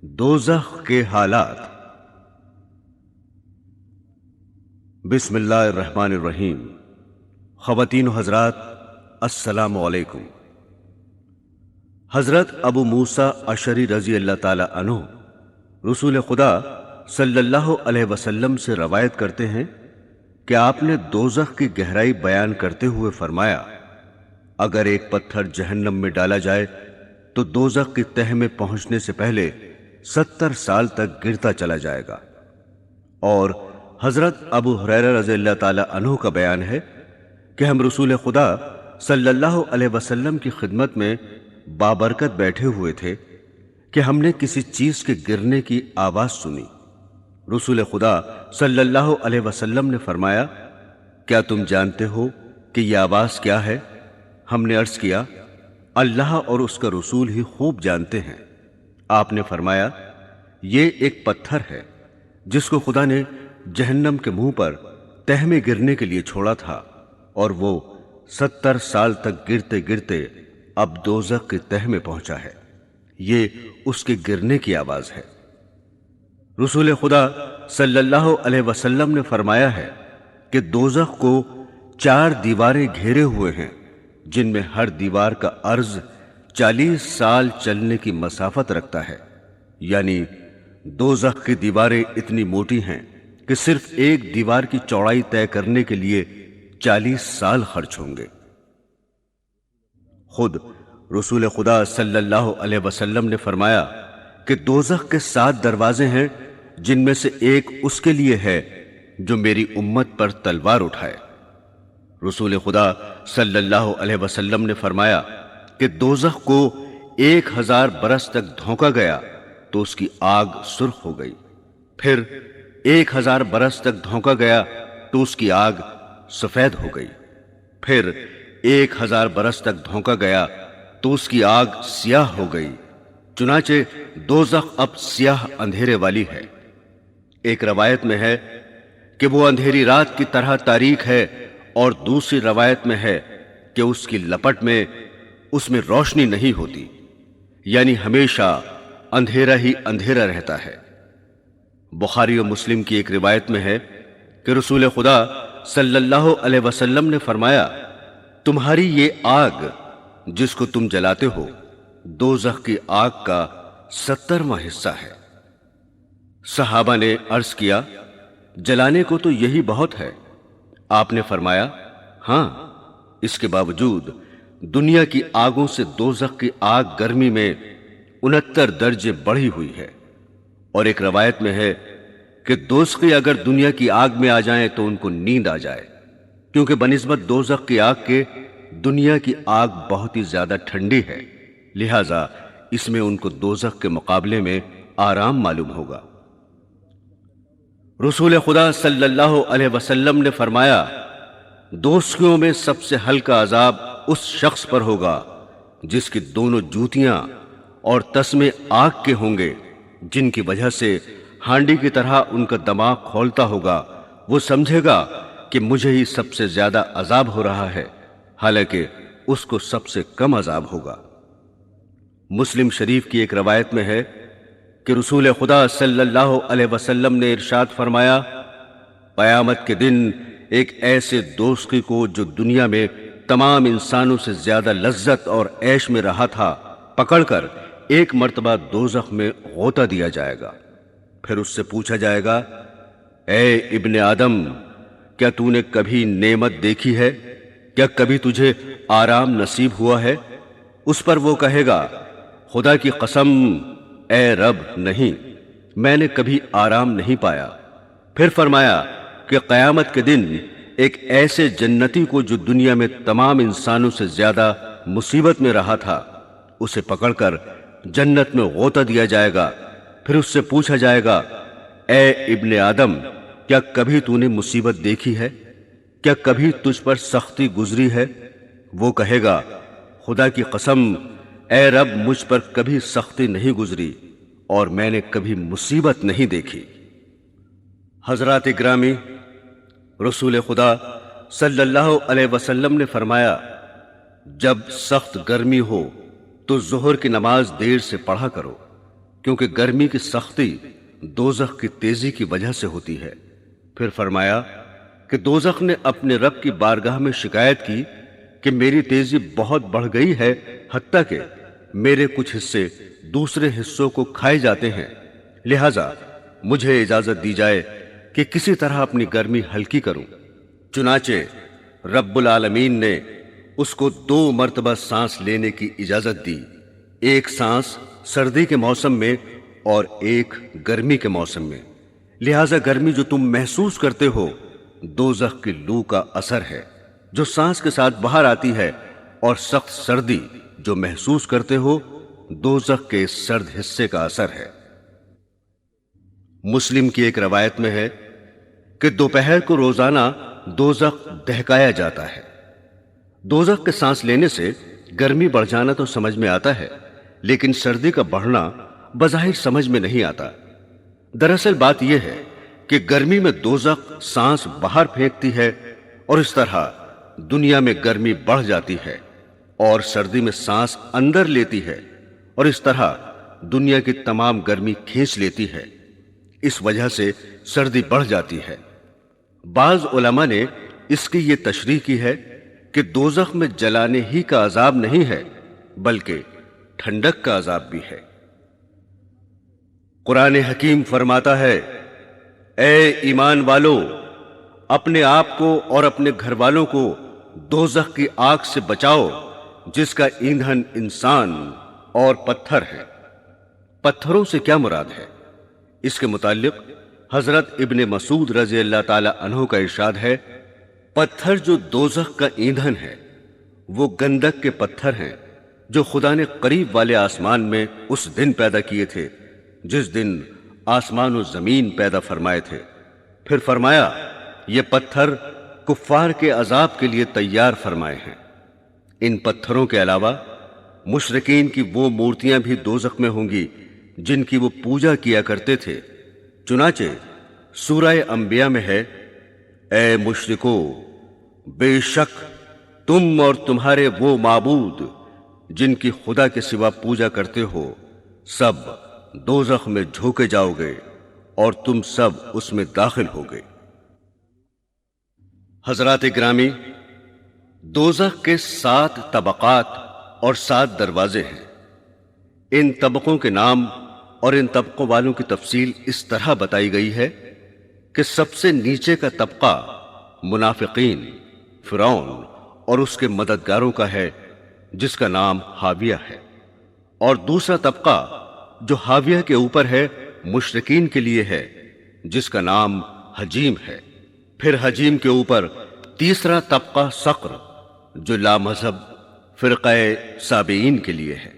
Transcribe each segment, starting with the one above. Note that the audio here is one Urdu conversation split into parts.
دوزخ کے حالات۔ بسم اللہ الرحمن الرحیم۔ خواتین و حضرات، السلام علیکم۔ حضرت ابو موسیٰ اشعری رضی اللہ تعالی عنہ رسول خدا صلی اللہ علیہ وسلم سے روایت کرتے ہیں کہ آپ نے دوزخ کی گہرائی بیان کرتے ہوئے فرمایا، اگر ایک پتھر جہنم میں ڈالا جائے تو دوزخ کی تہہ میں پہنچنے سے پہلے 70 سال تک گرتا چلا جائے گا۔ اور حضرت ابو ہریرہ رضی اللہ تعالی عنہ کا بیان ہے کہ ہم رسول خدا صلی اللہ علیہ وسلم کی خدمت میں بابرکت بیٹھے ہوئے تھے کہ ہم نے کسی چیز کے گرنے کی آواز سنی۔ رسول خدا صلی اللہ علیہ وسلم نے فرمایا، کیا تم جانتے ہو کہ یہ آواز کیا ہے؟ ہم نے عرض کیا، اللہ اور اس کا رسول ہی خوب جانتے ہیں۔ آپ نے فرمایا، یہ ایک پتھر ہے جس کو خدا نے جہنم کے منہ پر تہ میں گرنے کے لیے چھوڑا تھا، اور وہ 70 سال تک گرتے گرتے اب دوزخ کی تہ میں پہنچا ہے۔ یہ اس کے گرنے کی آواز ہے۔ رسول خدا صلی اللہ علیہ وسلم نے فرمایا ہے کہ دوزخ کو 4 دیواریں گھیرے ہوئے ہیں، جن میں ہر دیوار کا عرض 40 سال چلنے کی مسافت رکھتا ہے، یعنی دوزخ کی دیواریں اتنی موٹی ہیں کہ صرف ایک دیوار کی چوڑائی طے کرنے کے لیے 40 سال خرچ ہوں گے۔ خود رسول خدا صلی اللہ علیہ وسلم نے فرمایا کہ دوزخ کے 7 دروازے ہیں، جن میں سے ایک اس کے لیے ہے جو میری امت پر تلوار اٹھائے۔ رسول خدا صلی اللہ علیہ وسلم نے فرمایا کہ دوزخ کو 1000 برس تک دھونکا گیا تو اس کی آگ سرخ ہو گئی، پھر 1000 برس تک دھونکا گیا تو اس کی آگ سفید ہو گئی، پھر 1000 برس تک دھونکا گیا تو اس کی آگ سیاہ ہو گئی، چنانچہ دوزخ اب سیاہ اندھیرے والی ہے۔ ایک روایت میں ہے کہ وہ اندھیری رات کی طرح تاریک ہے، اور دوسری روایت میں ہے کہ اس کی لپٹ میں اس میں روشنی نہیں ہوتی، یعنی ہمیشہ اندھیرا ہی اندھیرا رہتا ہے۔ بخاری و مسلم کی ایک روایت میں ہے کہ رسول خدا صلی اللہ علیہ وسلم نے فرمایا، تمہاری یہ آگ جس کو تم جلاتے ہو دوزخ کی آگ کا 70واں حصہ ہے۔ صحابہ نے عرض کیا، جلانے کو تو یہی بہت ہے۔ آپ نے فرمایا، ہاں، اس کے باوجود دنیا کی آگوں سے دوزخ کی آگ گرمی میں 69 درجے بڑھی ہوئی ہے۔ اور ایک روایت میں ہے کہ دوزخی اگر دنیا کی آگ میں آ جائیں تو ان کو نیند آ جائے، کیونکہ بنسبت دوزخ کی آگ کے دنیا کی آگ بہت ہی زیادہ ٹھنڈی ہے، لہذا اس میں ان کو دوزخ کے مقابلے میں آرام معلوم ہوگا۔ رسول خدا صلی اللہ علیہ وسلم نے فرمایا، دوزخیوں میں سب سے ہلکا عذاب اس شخص پر ہوگا جس کی دونوں جوتیاں اور تسمے آگ کے ہوں گے، جن کی وجہ سے ہانڈی کی طرح ان کا دماغ کھولتا ہوگا۔ وہ سمجھے گا کہ مجھے ہی سب سے زیادہ عذاب ہو رہا ہے، حالانکہ اس کو سب سے کم عذاب ہوگا۔ مسلم شریف کی ایک روایت میں ہے کہ رسول خدا صلی اللہ علیہ وسلم نے ارشاد فرمایا، قیامت کے دن ایک ایسے دوزخی کو جو دنیا میں تمام انسانوں سے زیادہ لذت اور عیش میں رہا تھا، پکڑ کر ایک مرتبہ دوزخ میں غوطہ دیا جائے گا، پھر اس سے پوچھا جائے گا، اے ابن آدم، کیا تو نے کبھی نعمت دیکھی ہے؟ کیا کبھی تجھے آرام نصیب ہوا ہے؟ اس پر وہ کہے گا، خدا کی قسم اے رب، نہیں، میں نے کبھی آرام نہیں پایا۔ پھر فرمایا کہ قیامت کے دن ایک ایسے جنتی کو جو دنیا میں تمام انسانوں سے زیادہ مصیبت میں رہا تھا، اسے پکڑ کر جنت میں غوطہ دیا جائے گا، پھر اس سے پوچھا جائے گا، اے ابن آدم، کیا کبھی تو نے مصیبت دیکھی ہے؟ کیا کبھی تجھ پر سختی گزری ہے؟ وہ کہے گا، خدا کی قسم اے رب، مجھ پر کبھی سختی نہیں گزری اور میں نے کبھی مصیبت نہیں دیکھی۔ حضرات گرامی، رسول خدا صلی اللہ علیہ وسلم نے فرمایا، جب سخت گرمی ہو تو ظہر کی نماز دیر سے پڑھا کرو، کیونکہ گرمی کی سختی دوزخ کی تیزی کی وجہ سے ہوتی ہے۔ پھر فرمایا کہ دوزخ نے اپنے رب کی بارگاہ میں شکایت کی کہ میری تیزی بہت بڑھ گئی ہے، حتیٰ کہ میرے کچھ حصے دوسرے حصوں کو کھائے جاتے ہیں، لہذا مجھے اجازت دی جائے کہ کسی طرح اپنی گرمی ہلکی کروں۔ چنانچہ رب العالمین نے اس کو 2 مرتبہ سانس لینے کی اجازت دی، ایک سانس سردی کے موسم میں اور ایک گرمی کے موسم میں۔ لہذا گرمی جو تم محسوس کرتے ہو دوزخ کی لو کا اثر ہے جو سانس کے ساتھ باہر آتی ہے، اور سخت سردی جو محسوس کرتے ہو دوزخ کے سرد حصے کا اثر ہے۔ مسلم کی ایک روایت میں ہے کہ دوپہر کو روزانہ دوزخ دہکایا جاتا ہے۔ دوزخ کے سانس لینے سے گرمی بڑھ جانا تو سمجھ میں آتا ہے، لیکن سردی کا بڑھنا بظاہر سمجھ میں نہیں آتا۔ دراصل بات یہ ہے کہ گرمی میں دوزخ سانس باہر پھینکتی ہے، اور اس طرح دنیا میں گرمی بڑھ جاتی ہے، اور سردی میں سانس اندر لیتی ہے، اور اس طرح دنیا کی تمام گرمی کھینچ لیتی ہے۔ اس وجہ سے سردی بڑھ جاتی ہے۔ بعض علماء نے اس کی یہ تشریح کی ہے کہ دوزخ میں جلانے ہی کا عذاب نہیں ہے، بلکہ ٹھنڈک کا عذاب بھی ہے۔ قرآن حکیم فرماتا ہے، اے ایمان والو، اپنے آپ کو اور اپنے گھر والوں کو دوزخ کی آگ سے بچاؤ جس کا ایندھن انسان اور پتھر ہے۔ پتھروں سے کیا مراد ہے؟ اس کے متعلق حضرت ابن مسعود رضی اللہ تعالی عنہ کا ارشاد ہے، پتھر جو دوزخ کا ایندھن ہے وہ گندک کے پتھر ہیں جو خدا نے قریب والے آسمان میں اس دن پیدا کیے تھے جس دن آسمان و زمین پیدا فرمائے تھے۔ پھر فرمایا یہ پتھر کفار کے عذاب کے لیے تیار فرمائے ہیں۔ ان پتھروں کے علاوہ مشرکین کی وہ مورتیاں بھی دوزخ میں ہوں گی جن کی وہ پوجا کیا کرتے تھے۔ چنانچہ سورہ انبیاء میں ہے، اے مشرکو، بے شک تم اور تمہارے وہ معبود جن کی خدا کے سوا پوجا کرتے ہو سب دوزخ میں جھونکے جاؤ گے اور تم سب اس میں داخل ہوگے۔ حضرات گرامی، دوزخ کے 7 طبقات اور 7 دروازے ہیں۔ ان طبقوں کے نام اور ان طبقوں والوں کی تفصیل اس طرح بتائی گئی ہے کہ سب سے نیچے کا طبقہ منافقین، فرعون اور اس کے مددگاروں کا ہے جس کا نام حاویہ ہے، اور دوسرا طبقہ جو حاویہ کے اوپر ہے مشرکین کے لیے ہے جس کا نام حجیم ہے۔ پھر حجیم کے اوپر تیسرا طبقہ صقر جو لا مذہب فرقہ سابعین کے لیے ہے۔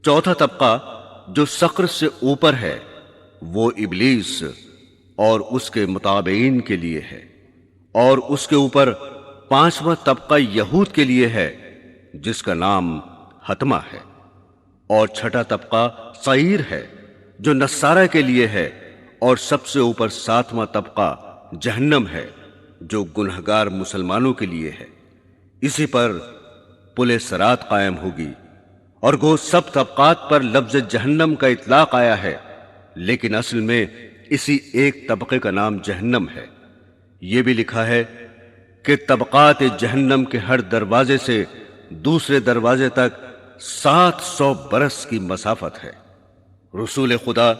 چوتھا طبقہ جو صقر سے اوپر ہے وہ ابلیس اور اس کے متابعین کے لیے ہے، اور اس کے اوپر 5واں طبقہ یہود کے لیے ہے جس کا نام حتمہ ہے، اور چھٹا طبقہ سعیر ہے جو نصارہ کے لیے ہے، اور سب سے اوپر 7واں طبقہ جہنم ہے جو گنہگار مسلمانوں کے لیے ہے۔ اسی پر پل صراط قائم ہوگی، اور گو سب طبقات پر لفظ جہنم کا اطلاق آیا ہے، لیکن اصل میں اسی ایک طبقے کا نام جہنم ہے۔ یہ بھی لکھا ہے کہ طبقات جہنم کے ہر دروازے سے دوسرے دروازے تک 700 برس کی مسافت ہے۔ رسول خدا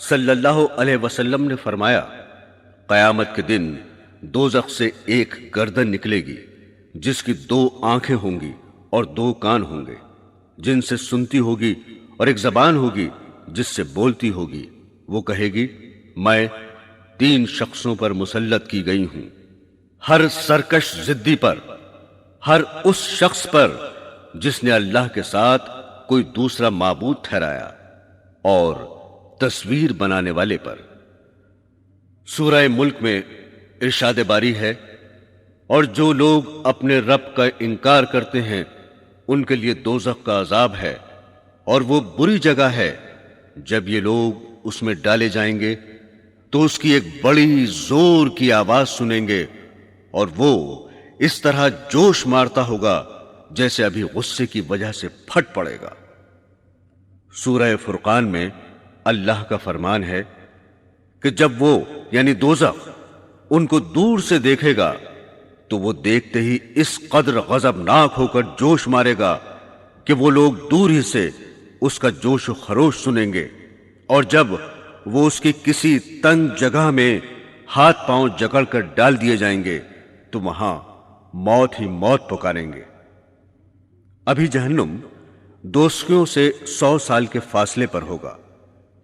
صلی اللہ علیہ وسلم نے فرمایا، قیامت کے دن دوزخ سے ایک گردن نکلے گی جس کی 2 آنکھیں ہوں گی اور 2 کان ہوں گے، جن سے سنتی ہوگی، اور ایک زبان ہوگی جس سے بولتی ہوگی۔ وہ کہے گی، میں 3 شخصوں پر مسلط کی گئی ہوں، ہر سرکش ضدی پر، ہر اس شخص پر جس نے اللہ کے ساتھ کوئی دوسرا معبود ٹھہرایا، اور تصویر بنانے والے پر۔ سورہ ملک میں ارشاد باری ہے، اور جو لوگ اپنے رب کا انکار کرتے ہیں ان کے لیے دوزخ کا عذاب ہے، اور وہ بری جگہ ہے۔ جب یہ لوگ اس میں ڈالے جائیں گے تو اس کی ایک بڑی زور کی آواز سنیں گے، اور وہ اس طرح جوش مارتا ہوگا جیسے ابھی غصے کی وجہ سے پھٹ پڑے گا۔ سورہ فرقان میں اللہ کا فرمان ہے کہ جب وہ یعنی دوزخ ان کو دور سے دیکھے گا تو وہ دیکھتے ہی اس قدر غضبناک ہو کر جوش مارے گا کہ وہ لوگ دور ہی سے اس کا جوش و خروش سنیں گے، اور جب وہ اس کی کسی تنگ جگہ میں ہاتھ پاؤں جکڑ کر ڈال دیے جائیں گے تو وہاں موت ہی موت پکاریں گے۔ ابھی جہنم دوزخیوں سے 100 سال کے فاصلے پر ہوگا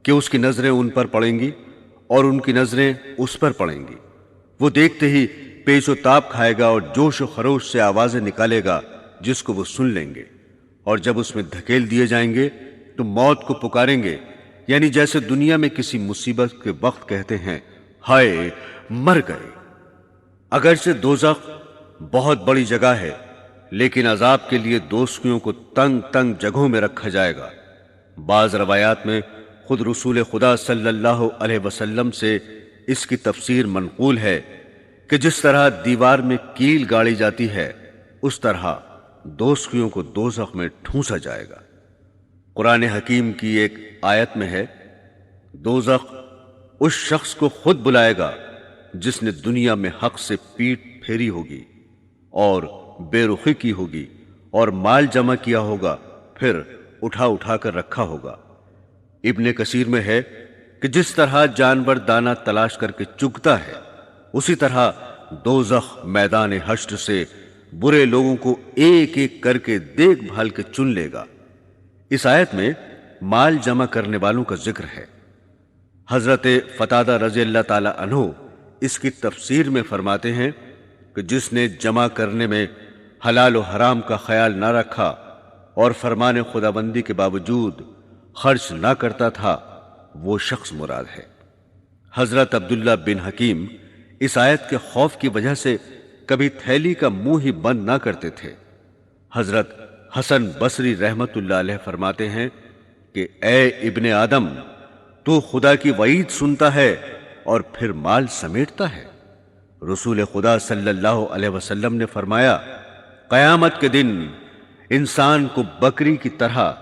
کہ اس کی نظریں ان پر پڑیں گی اور ان کی نظریں اس پر پڑیں گی۔ وہ دیکھتے ہی پیچ و تاب کھائے گا اور جوش و خروش سے آوازیں نکالے گا جس کو وہ سن لیں گے، اور جب اس میں دھکیل دیے جائیں گے تو موت کو پکاریں گے، یعنی جیسے دنیا میں کسی مصیبت کے وقت کہتے ہیں ہائے مر گئے۔ اگرچہ دوزخ بہت بڑی جگہ ہے، لیکن عذاب کے لیے دوزخیوں کو تنگ تنگ جگہوں میں رکھا جائے گا۔ بعض روایات میں خود رسول خدا صلی اللہ علیہ وسلم سے اس کی تفسیر منقول ہے کہ جس طرح دیوار میں کیل گاڑی جاتی ہے اس طرح دوزخیوں کو دوزخ میں ٹھونسا جائے گا۔ قرآن حکیم کی ایک آیت میں ہے، دوزخ اس شخص کو خود بلائے گا جس نے دنیا میں حق سے پیٹ پھیری ہوگی اور بے رخی کی ہوگی اور مال جمع کیا ہوگا، پھر اٹھا اٹھا کر رکھا ہوگا۔ ابن کثیر میں ہے کہ جس طرح جانور دانہ تلاش کر کے چگتا ہے، اسی طرح دوزخ میدان حشر سے برے لوگوں کو ایک ایک کر کے دیکھ بھال کے چن لے گا۔ اس آیت میں مال جمع کرنے والوں کا ذکر ہے۔ حضرت قتادہ رضی اللہ تعالی عنہ اس کی تفسیر میں فرماتے ہیں کہ جس نے جمع کرنے میں حلال و حرام کا خیال نہ رکھا اور فرمان خداوندی کے باوجود خرچ نہ کرتا تھا، وہ شخص مراد ہے۔ حضرت عبداللہ بن حکیم اس آیت کے خوف کی وجہ سے کبھی تھیلی کا منہ ہی بند نہ کرتے تھے۔ حضرت حسن بصری رحمت اللہ علیہ فرماتے ہیں کہ اے ابن آدم، تو خدا کی وعید سنتا ہے اور پھر مال سمیٹتا ہے۔ رسول خدا صلی اللہ علیہ وسلم نے فرمایا، قیامت کے دن انسان کو بکری کی طرح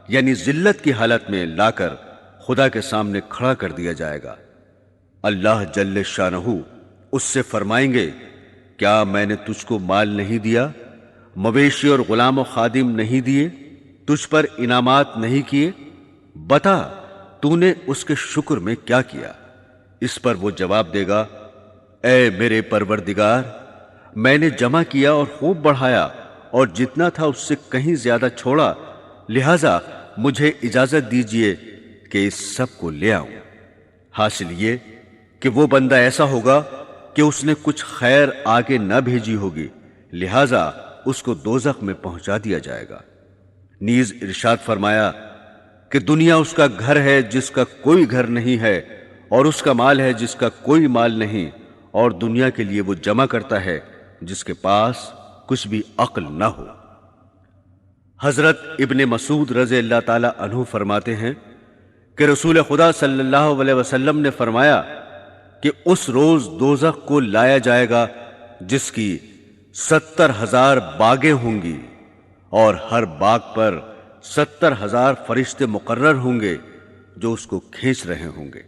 یعنی ذلت کی حالت میں لا کر خدا کے سامنے کھڑا کر دیا جائے گا۔ اللہ جل شانہ اس سے فرمائیں گے، کیا میں نے تجھ کو مال نہیں دیا، مویشی اور غلام و خادم نہیں دیے، تجھ پر انعامات نہیں کیے؟ بتا تو نے اس کے شکر میں کیا کیا؟ اس پر وہ جواب دے گا، اے میرے پروردگار، میں نے جمع کیا اور خوب بڑھایا اور جتنا تھا اس سے کہیں زیادہ چھوڑا، لہذا مجھے اجازت دیجیے کہ اس سب کو لے آؤں۔ حاصل یہ کہ وہ بندہ ایسا ہوگا کہ اس نے کچھ خیر آگے نہ بھیجی ہوگی، لہذا اس کو دوزخ میں پہنچا دیا جائے گا۔ نیز ارشاد فرمایا کہ دنیا اس کا گھر ہے جس کا کوئی گھر نہیں ہے، اور اس کا مال ہے جس کا کوئی مال نہیں، اور دنیا کے لیے وہ جمع کرتا ہے جس کے پاس کچھ بھی عقل نہ ہو۔ حضرت ابن مسعود رضی اللہ تعالی عنہ فرماتے ہیں کہ رسول خدا صلی اللہ علیہ وسلم نے فرمایا کہ اس روز دوزخ کو لایا جائے گا جس کی 70,000 باغیں ہوں گی، اور ہر باغ پر 70,000 فرشتے مقرر ہوں گے جو اس کو کھینچ رہے ہوں گے۔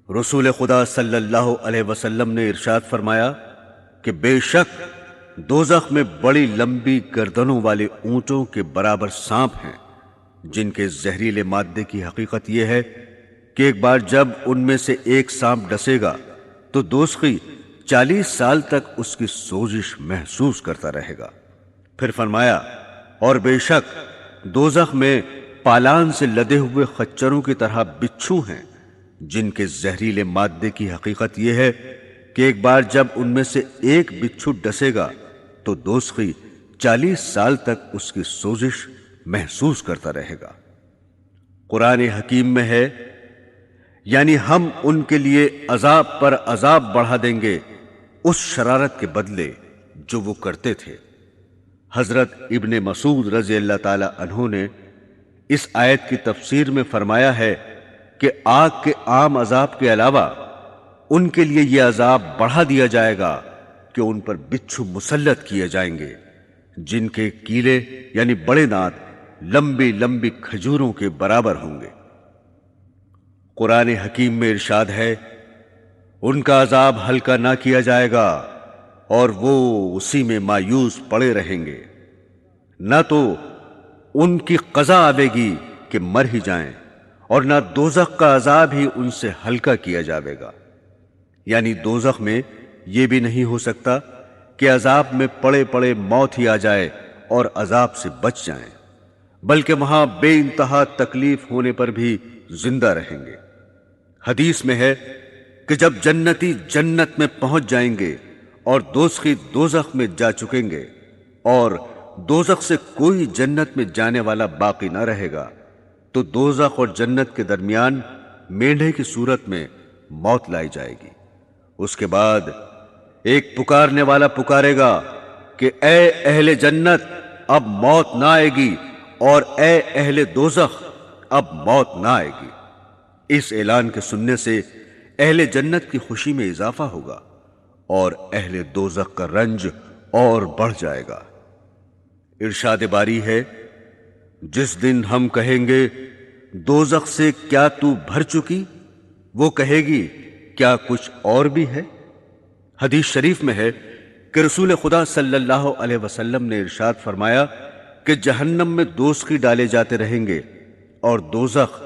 رسول خدا صلی اللہ علیہ وسلم نے ارشاد فرمایا کہ بے شک دوزخ میں بڑی لمبی گردنوں والے اونٹوں کے برابر سانپ ہیں، جن کے زہریلے مادے کی حقیقت یہ ہے کہ ایک بار جب ان میں سے ایک سانپ ڈسے گا تو دوزخی 40 سال تک اس کی سوزش محسوس کرتا رہے گا۔ پھر فرمایا، اور بے شک دوزخ میں پالان سے لدے ہوئے خچروں کی طرح بچھو ہیں، جن کے زہریلے مادے کی حقیقت یہ ہے کہ ایک بار جب ان میں سے ایک بچھو ڈسے گا تو دوزخی 40 سال تک اس کی سوزش محسوس کرتا رہے گا۔ قرآن حکیم میں ہے، یعنی ہم ان کے لیے عذاب پر عذاب بڑھا دیں گے اس شرارت کے بدلے جو وہ کرتے تھے۔ حضرت ابن مسعود رضی اللہ تعالی عنہ نے اس آیت کی تفسیر میں فرمایا ہے کہ آگ کے عام عذاب کے علاوہ ان کے لیے یہ عذاب بڑھا دیا جائے گا کہ ان پر بچھو مسلط کیے جائیں گے، جن کے کیلے یعنی بڑے دانت لمبی لمبی کھجوروں کے برابر ہوں گے۔ قرآن حکیم میں ارشاد ہے، ان کا عذاب ہلکا نہ کیا جائے گا اور وہ اسی میں مایوس پڑے رہیں گے، نہ تو ان کی قضا آئے گی کہ مر ہی جائیں، اور نہ دوزخ کا عذاب ہی ان سے ہلکا کیا جائے گا۔ یعنی دوزخ میں یہ بھی نہیں ہو سکتا کہ عذاب میں پڑے پڑے موت ہی آ جائے اور عذاب سے بچ جائیں، بلکہ وہاں بے انتہا تکلیف ہونے پر بھی زندہ رہیں گے۔ حدیث میں ہے کہ جب جنتی جنت میں پہنچ جائیں گے اور دوزخی دوزخ میں جا چکیں گے اور دوزخ سے کوئی جنت میں جانے والا باقی نہ رہے گا، تو دوزخ اور جنت کے درمیان مینڈھے کی صورت میں موت لائی جائے گی۔ اس کے بعد ایک پکارنے والا پکارے گا کہ اے اہل جنت، اب موت نہ آئے گی، اور اے اہل دوزخ، اب موت نہ آئے گی۔ اس اعلان کے سننے سے اہل جنت کی خوشی میں اضافہ ہوگا اور اہل دوزخ کا رنج اور بڑھ جائے گا۔ ارشاد باری ہے، جس دن ہم کہیں گے دوزخ سے کیا تو بھر چکی، وہ کہے گی کیا کچھ اور بھی ہے۔ حدیث شریف میں ہے کہ رسول خدا صلی اللہ علیہ وسلم نے ارشاد فرمایا کہ جہنم میں دوزخی ڈالے جاتے رہیں گے اور دوزخ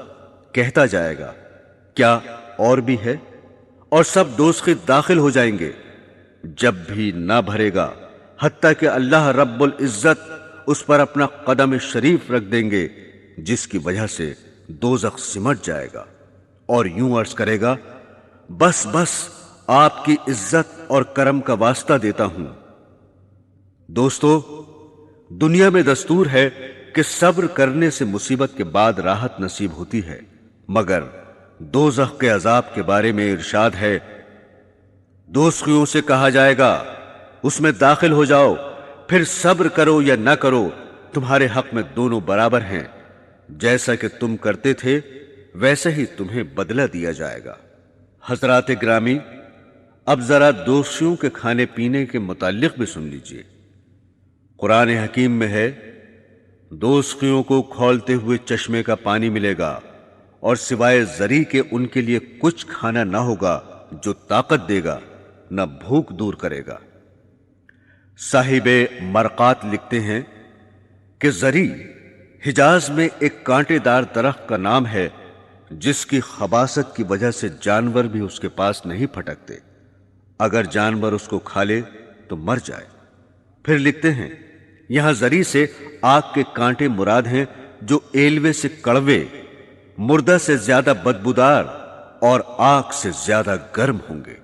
کہتا جائے گا کیا اور بھی ہے، اور سب دوزخی داخل ہو جائیں گے، جب بھی نہ بھرے گا، حتیٰ کہ اللہ رب العزت اس پر اپنا قدم شریف رکھ دیں گے، جس کی وجہ سے دوزخ سمٹ جائے گا اور یوں عرض کرے گا، بس بس آپ کی عزت اور کرم کا واسطہ دیتا ہوں۔ دوستو، دنیا میں دستور ہے کہ صبر کرنے سے مصیبت کے بعد راحت نصیب ہوتی ہے، مگر دوزخ کے عذاب کے بارے میں ارشاد ہے، دوزخیوں سے کہا جائے گا اس میں داخل ہو جاؤ، پھر صبر کرو یا نہ کرو، تمہارے حق میں دونوں برابر ہیں، جیسا کہ تم کرتے تھے ویسے ہی تمہیں بدلہ دیا جائے گا۔ حضرات گرامی، اب ذرا دوزخیوں کے کھانے پینے کے متعلق بھی سن لیجئے۔ قرآن حکیم میں ہے، دوزخیوں کو کھولتے ہوئے چشمے کا پانی ملے گا اور سوائے زری کے ان کے لیے کچھ کھانا نہ ہوگا جو طاقت دے گا، نہ بھوک دور کرے گا۔ صاحب مرقات لکھتے ہیں کہ زری حجاز میں ایک کانٹے دار درخت کا نام ہے، جس کی خباثت کی وجہ سے جانور بھی اس کے پاس نہیں پھٹکتے، اگر جانور اس کو کھا لے تو مر جائے۔ پھر لکھتے ہیں، یہاں زری سے آگ کے کانٹے مراد ہیں جو ایلوے سے کڑوے، مردہ سے زیادہ بدبودار اور آگ سے زیادہ گرم ہوں گے،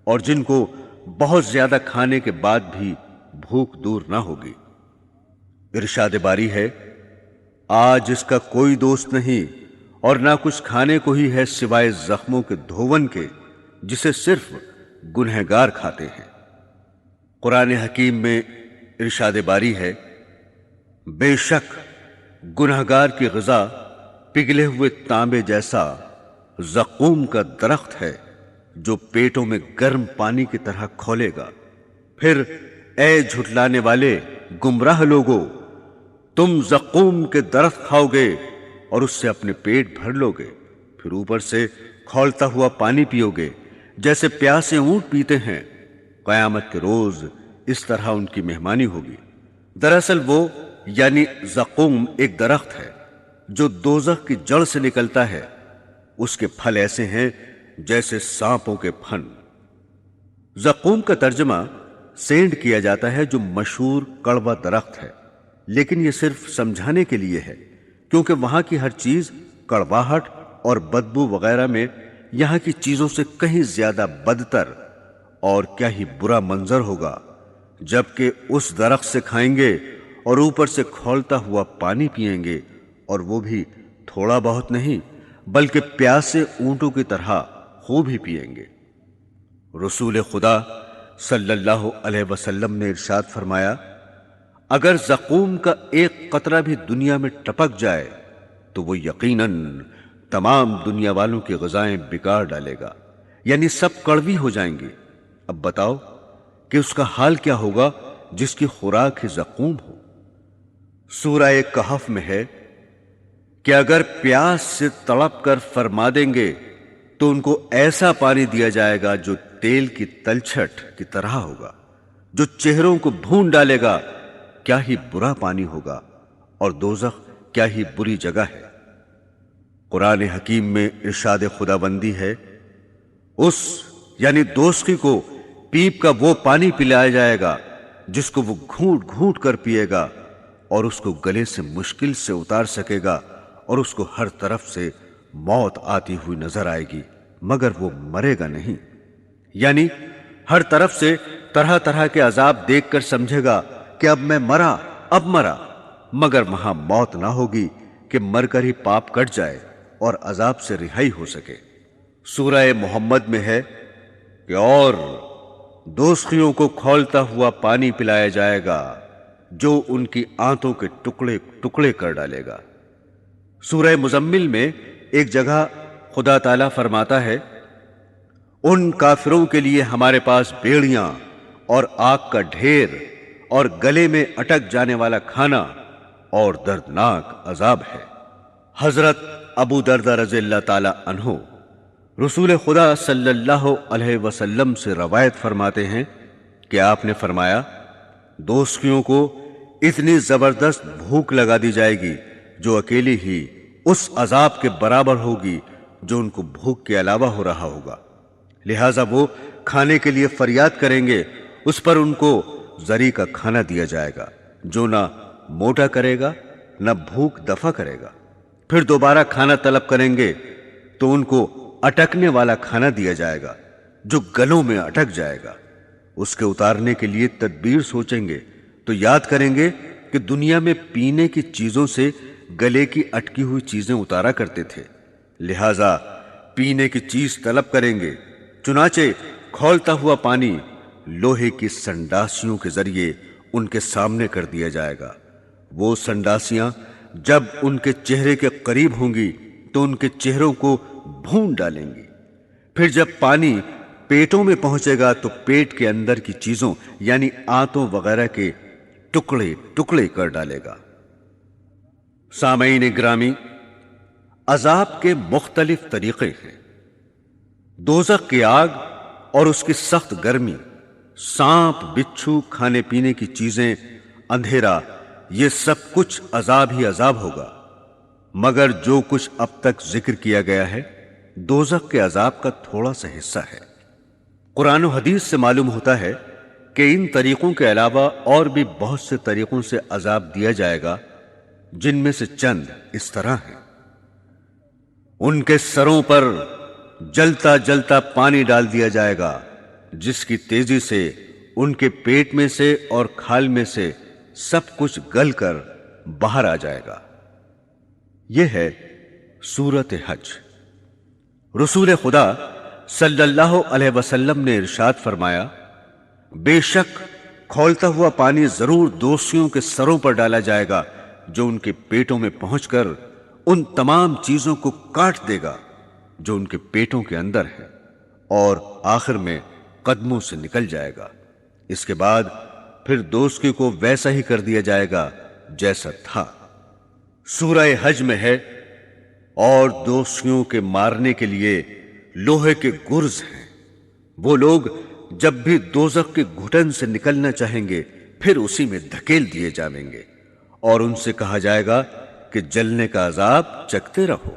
اور جن کو بہت زیادہ کھانے کے بعد بھی بھوک دور نہ ہوگی۔ ارشاد باری ہے، آج اس کا کوئی دوست نہیں اور نہ کچھ کھانے کو ہی ہے سوائے زخموں کے دھون کے، جسے صرف گنہگار کھاتے ہیں۔ قرآن حکیم میں ارشاد باری ہے، بے شک گنہگار کی غذا پگھلے ہوئے تانبے جیسا زقوم کا درخت ہے جو پیٹوں میں گرم پانی کی طرح کھولے گا۔ پھر اے جھٹلانے والے گمراہ لوگو، تم زقوم کے درخت کھاؤ گے اور اس سے اپنے پیٹ بھر لو گے، پھر اوپر سے کھولتا ہوا پانی پیو گے جیسے پیاسے اونٹ پیتے ہیں۔ قیامت کے روز اس طرح ان کی مہمانی ہوگی۔ دراصل وہ یعنی زقوم ایک درخت ہے جو دوزخ کی جڑ سے نکلتا ہے، اس کے پھل ایسے ہیں جیسے سانپوں کے پھن۔ زقوم کا ترجمہ سینڈ کیا جاتا ہے جو مشہور کڑوا درخت ہے، لیکن یہ صرف سمجھانے کے لیے ہے، کیونکہ وہاں کی ہر چیز کڑواہٹ اور بدبو وغیرہ میں یہاں کی چیزوں سے کہیں زیادہ بدتر اور کیا ہی برا منظر ہوگا، جبکہ اس درخت سے کھائیں گے اور اوپر سے کھولتا ہوا پانی پیئیں گے، اور وہ بھی تھوڑا بہت نہیں بلکہ پیاسے اونٹوں کی طرح خوب ہی پیئیں گے۔ رسول خدا صلی اللہ علیہ وسلم نے ارشاد فرمایا، اگر زقوم کا ایک قطرہ بھی دنیا میں ٹپک جائے تو وہ یقیناً تمام دنیا والوں کی غذائیں بگاڑ ڈالے گا، یعنی سب کڑوی ہو جائیں گی۔ اب بتاؤ کہ اس کا حال کیا ہوگا جس کی خوراک ہی زقوم ہو۔ سورہ کہف میں ہے کہ اگر پیاس سے تڑپ کر فرما دیں گے تو ان کو ایسا پانی دیا جائے گا جو تیل کی تلچھٹ کی طرح ہوگا، جو چہروں کو بھون ڈالے گا۔ کیا ہی برا پانی ہوگا، اور دوزخ کیا ہی بری جگہ ہے۔ قرآن حکیم میں ارشاد خداوندی ہے، اس یعنی دوزخی کو پیپ کا وہ پانی پلایا جائے گا جس کو وہ گھونٹ گھونٹ کر پیے گا، اور اس کو گلے سے مشکل سے اتار سکے گا، اور اس کو ہر طرف سے موت آتی ہوئی نظر آئے گی مگر وہ مرے گا نہیں۔ یعنی ہر طرف سے طرح طرح کے عذاب دیکھ کر سمجھے گا کہ اب میں مرا، اب مرا، مگر وہاں موت نہ ہوگی کہ مر کر ہی پاپ کٹ جائے اور عذاب سے رہائی ہو سکے۔ سورہ محمد میں ہے کہ اور دوزخیوں کو کھولتا ہوا پانی پلایا جائے گا جو ان کی آنتوں کے ٹکڑے ٹکڑے کر ڈالے گا۔ سورہ مزمل میں ایک جگہ خدا تعالیٰ فرماتا ہے، ان کافروں کے لیے ہمارے پاس بیڑیاں اور آگ کا ڈھیر اور گلے میں اٹک جانے والا کھانا اور دردناک عذاب ہے۔ حضرت ابو دردہ رضی اللہ تعالی عنہ رسول خدا صلی اللہ علیہ وسلم سے روایت فرماتے ہیں کہ آپ نے فرمایا، دوزخیوں کو اتنی زبردست بھوک لگا دی جائے گی جو اکیلی ہی اس عذاب کے برابر ہوگی جو ان کو بھوک کے علاوہ ہو رہا ہوگا، لہٰذا وہ کھانے کے لیے فریاد کریں گے، اس پر ان کو زری کا کھانا دیا جائے گا جو نہ موٹا کرے گا نہ بھوک دفع کرے گا۔ پھر دوبارہ کھانا طلب کریں گے تو ان کو اٹکنے والا کھانا دیا جائے گا جو گلوں میں اٹک جائے گا۔ اس کے اتارنے کے لیے تدبیر سوچیں گے تو یاد کریں گے کہ دنیا میں پینے کی چیزوں سے گلے کی اٹکی ہوئی چیزیں اتارا کرتے تھے، لہٰذا پینے کی چیز طلب کریں گے، چنانچہ کھولتا ہوا پانی لوہے کی سنڈاسیوں کے ذریعے ان کے سامنے کر دیا جائے گا۔ وہ سنڈاسیاں جب ان کے چہرے کے قریب ہوں گی تو ان کے چہروں کو بھون ڈالیں گی۔ پھر جب پانی پیٹوں میں پہنچے گا تو پیٹ کے اندر کی چیزوں یعنی آنتوں وغیرہ کے ٹکڑے ٹکڑے کر ڈالے گا۔ سامعین گرامی، عذاب کے مختلف طریقے ہیں۔ دوزخ کی آگ اور اس کی سخت گرمی، سانپ، بچھو، کھانے پینے کی چیزیں، اندھیرا، یہ سب کچھ عذاب ہی عذاب ہوگا، مگر جو کچھ اب تک ذکر کیا گیا ہے دوزخ کے عذاب کا تھوڑا سا حصہ ہے۔ قرآن و حدیث سے معلوم ہوتا ہے کہ ان طریقوں کے علاوہ اور بھی بہت سے طریقوں سے عذاب دیا جائے گا، جن میں سے چند اس طرح ہیں۔ ان کے سروں پر جلتا جلتا پانی ڈال دیا جائے گا جس کی تیزی سے ان کے پیٹ میں سے اور کھال میں سے سب کچھ گل کر باہر آ جائے گا۔ یہ ہے سورۃ حج۔ رسول خدا صلی اللہ علیہ وسلم نے ارشاد فرمایا، بے شک کھولتا ہوا پانی ضرور دوزخیوں کے سروں پر ڈالا جائے گا جو ان کے پیٹوں میں پہنچ کر ان تمام چیزوں کو کاٹ دے گا جو ان کے پیٹوں کے اندر ہے، اور آخر میں قدموں سے نکل جائے گا۔ اس کے بعد پھر دوزخی کو ویسا ہی کر دیا جائے گا جیسا تھا۔ سورہ حج میں ہے، اور دوزخیوں کے مارنے کے لیے لوہے کے گرز ہیں۔ وہ لوگ جب بھی دوزخ کے گھٹن سے نکلنا چاہیں گے پھر اسی میں دھکیل دیے جائیں گے، اور ان سے کہا جائے گا کہ جلنے کا عذاب چکھتے رہو۔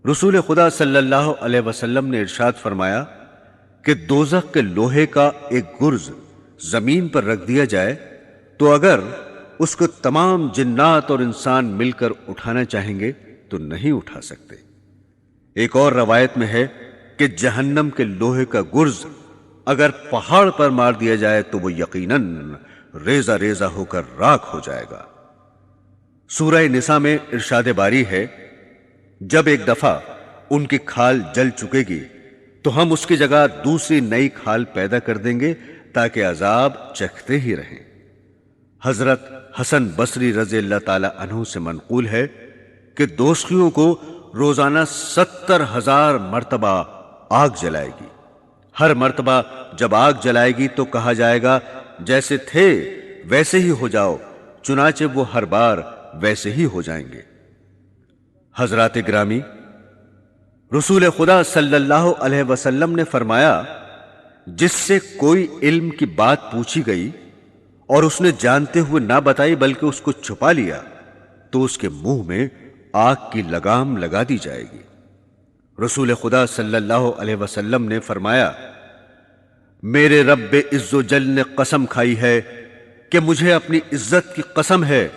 رسول خدا صلی اللہ علیہ وسلم نے ارشاد فرمایا کہ دوزخ کے لوہے کا ایک گرز زمین پر رکھ دیا جائے تو اگر اس کو تمام جنات اور انسان مل کر اٹھانا چاہیں گے تو نہیں اٹھا سکتے۔ ایک اور روایت میں ہے کہ جہنم کے لوہے کا گرز اگر پہاڑ پر مار دیا جائے تو وہ یقیناً ریزہ ریزہ ہو کر راکھ ہو جائے گا۔ سورہ نساء میں ارشاد باری ہے، جب ایک دفعہ ان کی کھال جل چکے گی تو ہم اس کی جگہ دوسری نئی کھال پیدا کر دیں گے تاکہ عذاب چکھتے ہی رہیں۔ حضرت حسن بصری رضی اللہ تعالی عنہ سے منقول ہے کہ دوزخیوں کو روزانہ 70,000 مرتبہ آگ جلائے گی۔ ہر مرتبہ جب آگ جلائے گی تو کہا جائے گا جیسے تھے ویسے ہی ہو جاؤ، چنانچہ وہ ہر بار ویسے ہی ہو جائیں گے۔ حضرات گرامی، رسول خدا صلی اللہ علیہ وسلم نے فرمایا، جس سے کوئی علم کی بات پوچھی گئی اور اس نے جانتے ہوئے نہ بتائی بلکہ اس کو چھپا لیا تو اس کے منہ میں آگ کی لگام لگا دی جائے گی۔ رسول خدا صلی اللہ علیہ وسلم نے فرمایا، میرے رب عز و جل نے قسم کھائی ہے کہ مجھے اپنی عزت کی قسم ہے،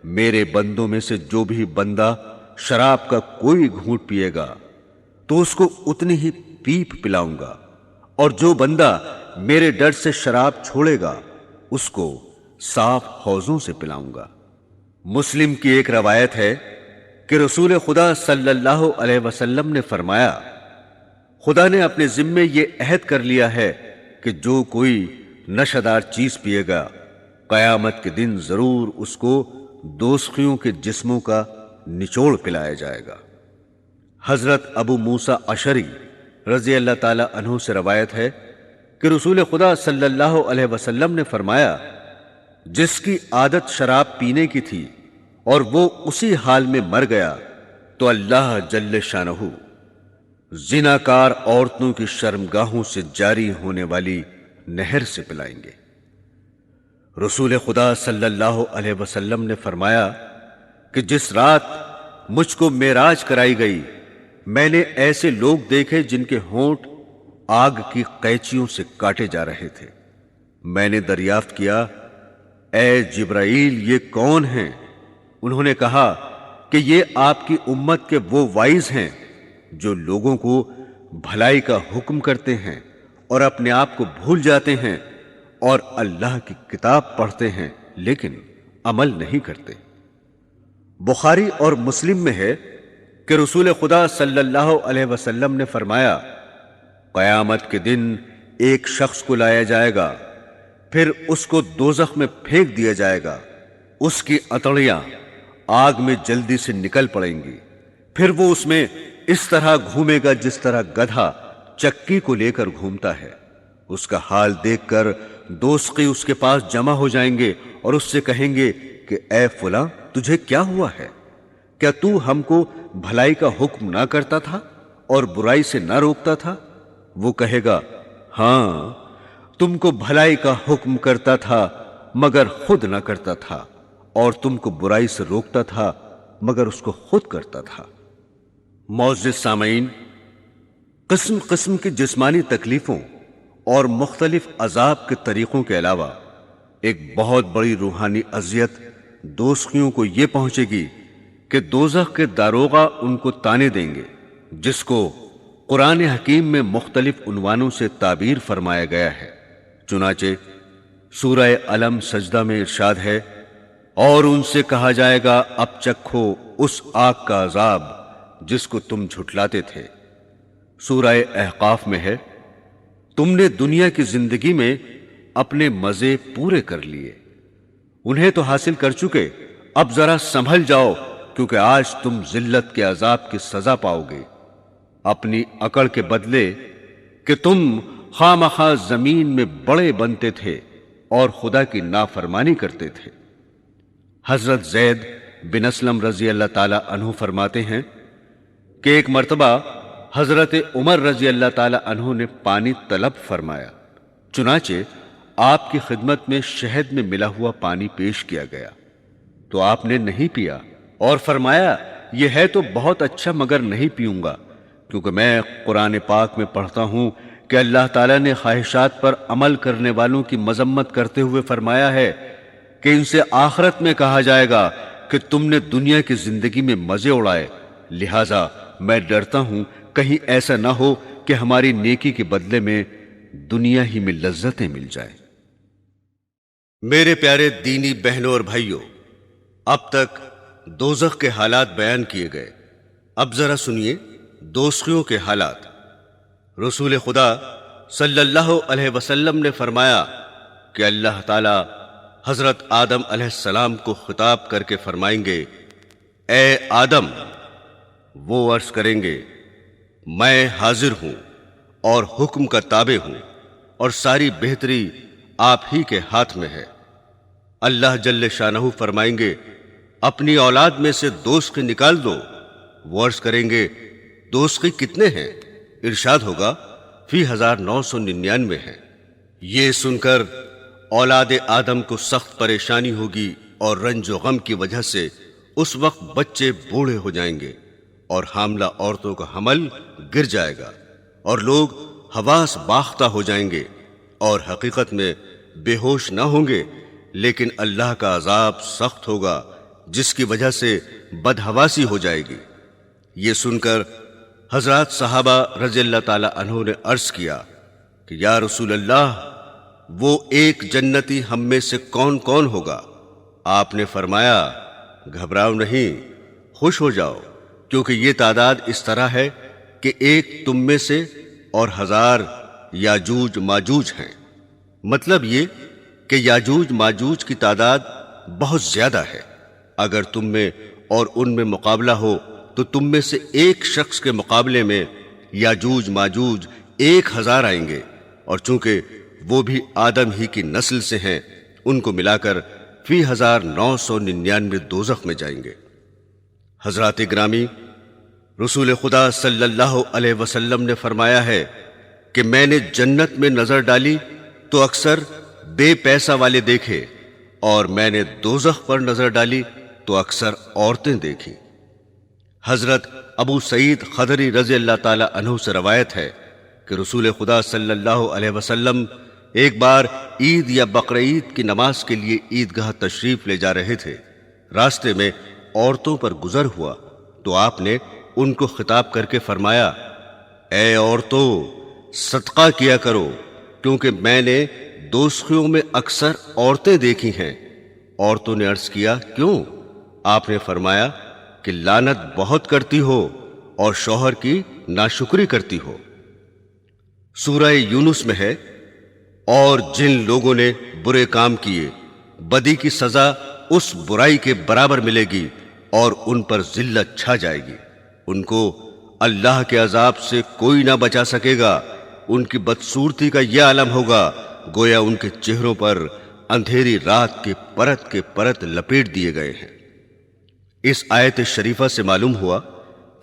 میرے بندوں میں سے جو بھی بندہ شراب کا کوئی گھونٹ پیے گا تو اس کو اتنی ہی پیپ پلاؤں گا، اور جو بندہ میرے ڈر سے شراب چھوڑے گا اس کو صاف حوضوں سے پلاؤں گا۔ مسلم کی ایک روایت ہے کہ رسول خدا صلی اللہ علیہ وسلم نے فرمایا، خدا نے اپنے ذمے یہ عہد کر لیا ہے کہ جو کوئی نشہ دار چیز پیے گا قیامت کے دن ضرور اس کو دوزخیوں کے جسموں کا نچوڑ پلایا جائے گا۔ حضرت ابو موسیٰ اشعری رضی اللہ تعالی عنہ سے روایت ہے کہ رسول خدا صلی اللہ علیہ وسلم نے فرمایا، جس کی عادت شراب پینے کی تھی اور وہ اسی حال میں مر گیا تو اللہ جل شانہ زناکار عورتوں کی شرمگاہوں سے جاری ہونے والی نہر سے پلائیں گے۔ رسول خدا صلی اللہ علیہ وسلم نے فرمایا کہ جس رات مجھ کو معراج کرائی گئی میں نے ایسے لوگ دیکھے جن کے ہونٹ آگ کی قینچیوں سے کاٹے جا رہے تھے۔ میں نے دریافت کیا، اے جبرائیل یہ کون ہیں؟ انہوں نے کہا کہ یہ آپ کی امت کے وہ وائز ہیں جو لوگوں کو بھلائی کا حکم کرتے ہیں اور اپنے آپ کو بھول جاتے ہیں اور اللہ کی کتاب پڑھتے ہیں لیکن عمل نہیں کرتے۔ بخاری اور مسلم میں ہے کہ رسول خدا صلی اللہ علیہ وسلم نے فرمایا، قیامت کے دن ایک شخص کو لایا جائے گا، پھر اس کو دوزخ میں پھینک دیا جائے گا، اس کی اتڑیاں آگ میں جلدی سے نکل پڑیں گی، پھر وہ اس میں اس طرح گھومے گا جس طرح گدھا چکی کو لے کر گھومتا ہے۔ اس کا حال دیکھ کر دوزخی اس کے پاس جمع ہو جائیں گے اور اس سے کہیں گے کہ اے فلاں تجھے کیا ہوا ہے؟ کیا تو ہم کو بھلائی کا حکم نہ کرتا تھا اور برائی سے نہ روکتا تھا؟ وہ کہے گا، ہاں تم کو بھلائی کا حکم کرتا تھا مگر خود نہ کرتا تھا، اور تم کو برائی سے روکتا تھا مگر اس کو خود کرتا تھا۔ معزز سامعین، قسم قسم کی جسمانی تکلیفوں اور مختلف عذاب کے طریقوں کے علاوہ ایک بہت بڑی روحانی اذیت دوزخیوں کو یہ پہنچے گی کہ دوزخ کے داروغہ ان کو تانے دیں گے، جس کو قرآن حکیم میں مختلف عنوانوں سے تعبیر فرمایا گیا ہے۔ چنانچہ سورہ علم سجدہ میں ارشاد ہے، اور ان سے کہا جائے گا اب چکھو اس آگ کا عذاب جس کو تم جھٹلاتے تھے۔ سورہ احقاف میں ہے، تم نے دنیا کی زندگی میں اپنے مزے پورے کر لیے، انہیں تو حاصل کر چکے، اب ذرا سنبھل جاؤ کیونکہ آج تم ذلت کے عذاب کی سزا پاؤ گے، اپنی اکڑ کے بدلے کہ تم خواہ مخواہ زمین میں بڑے بنتے تھے اور خدا کی نافرمانی کرتے تھے۔ حضرت زید بن اسلم رضی اللہ تعالی عنہ فرماتے ہیں کہ ایک مرتبہ حضرت عمر رضی اللہ تعالی عنہ نے پانی طلب فرمایا، چنانچہ آپ کی خدمت میں شہد میں ملا ہوا پانی پیش کیا گیا تو آپ نے نہیں پیا اور فرمایا، یہ ہے تو بہت اچھا مگر نہیں پیوں گا، کیونکہ میں قرآن پاک میں پڑھتا ہوں کہ اللہ تعالیٰ نے خواہشات پر عمل کرنے والوں کی مذمت کرتے ہوئے فرمایا ہے کہ ان سے آخرت میں کہا جائے گا کہ تم نے دنیا کی زندگی میں مزے اڑائے، لہٰذا میں ڈرتا ہوں کہیں ایسا نہ ہو کہ ہماری نیکی کے بدلے میں دنیا ہی میں لذتیں مل جائیں۔ میرے پیارے دینی بہنوں اور بھائیوں، اب تک دوزخ کے حالات بیان کیے گئے، اب ذرا سنیے دوزخیوں کے حالات۔ رسول خدا صلی اللہ علیہ وسلم نے فرمایا کہ اللہ تعالی حضرت آدم علیہ السلام کو خطاب کر کے فرمائیں گے، اے آدم، وہ عرض کریں گے، میں حاضر ہوں اور حکم کا تابع ہوں اور ساری بہتری آپ ہی کے ہاتھ میں ہے۔ اللہ جل شانہ فرمائیں گے، اپنی اولاد میں سے دوزخ نکال دو، وہ عرض کریں گے دوزخی کتنے ہیں؟ ارشاد ہوگا فی 1999 ہیں۔ یہ سن کر اولاد آدم کو سخت پریشانی ہوگی اور رنج و غم کی وجہ سے اس وقت بچے بوڑھے ہو جائیں گے اور حاملہ عورتوں کا حمل گر جائے گا اور لوگ حواس باختہ ہو جائیں گے اور حقیقت میں بے ہوش نہ ہوں گے، لیکن اللہ کا عذاب سخت ہوگا جس کی وجہ سے بدحواسی ہو جائے گی۔ یہ سن کر حضرات صحابہ رضی اللہ تعالی عنہ نے عرض کیا کہ یا رسول اللہ، وہ ایک جنتی ہم میں سے کون کون ہوگا؟ آپ نے فرمایا گھبراؤ نہیں، خوش ہو جاؤ، کیونکہ یہ تعداد اس طرح ہے کہ ایک تم میں سے اور 1000 یاجوج ماجوج ہیں۔ مطلب یہ کہ یاجوج ماجوج کی تعداد بہت زیادہ ہے۔ اگر تم میں اور ان میں مقابلہ ہو تو تم میں سے ایک شخص کے مقابلے میں یاجوج ماجوج 1000 آئیں گے، اور چونکہ وہ بھی آدم ہی کی نسل سے ہیں، ان کو ملا کر فی 1999 دوزخ میں جائیں گے۔ حضرات گرامی، رسول خدا صلی اللہ علیہ وسلم نے فرمایا ہے کہ میں نے جنت میں نظر ڈالی تو اکثر بے پیسہ والے دیکھے، اور میں نے دوزخ پر نظر ڈالی تو اکثر عورتیں دیکھی۔ حضرت ابو سعید خدری رضی اللہ تعالی عنہ سے روایت ہے کہ رسول خدا صلی اللہ علیہ وسلم ایک بار عید یا بقرعید کی نماز کے لیے عیدگاہ تشریف لے جا رہے تھے۔ راستے میں عورتوں پر گزر ہوا تو آپ نے ان کو خطاب کر کے فرمایا، اے عورتوں، صدقہ کیا کرو، کیونکہ میں نے دوزخیوں میں اکثر عورتیں دیکھی ہیں۔ عورتوں نے عرض کیا کیوں؟ آپ نے فرمایا کہ لعنت بہت کرتی ہو اور شوہر کی ناشکری کرتی ہو۔ سورہ یونس میں ہے، اور جن لوگوں نے برے کام کیے بدی کی سزا اس برائی کے برابر ملے گی اور ان پر ذلت چھا جائے گی، ان کو اللہ کے عذاب سے کوئی نہ بچا سکے گا۔ ان کی بدصورتی کا یہ عالم ہوگا گویا ان کے چہروں پر اندھیری رات کے پرت لپیٹ دیے گئے ہیں۔ اس آیت شریفہ سے معلوم ہوا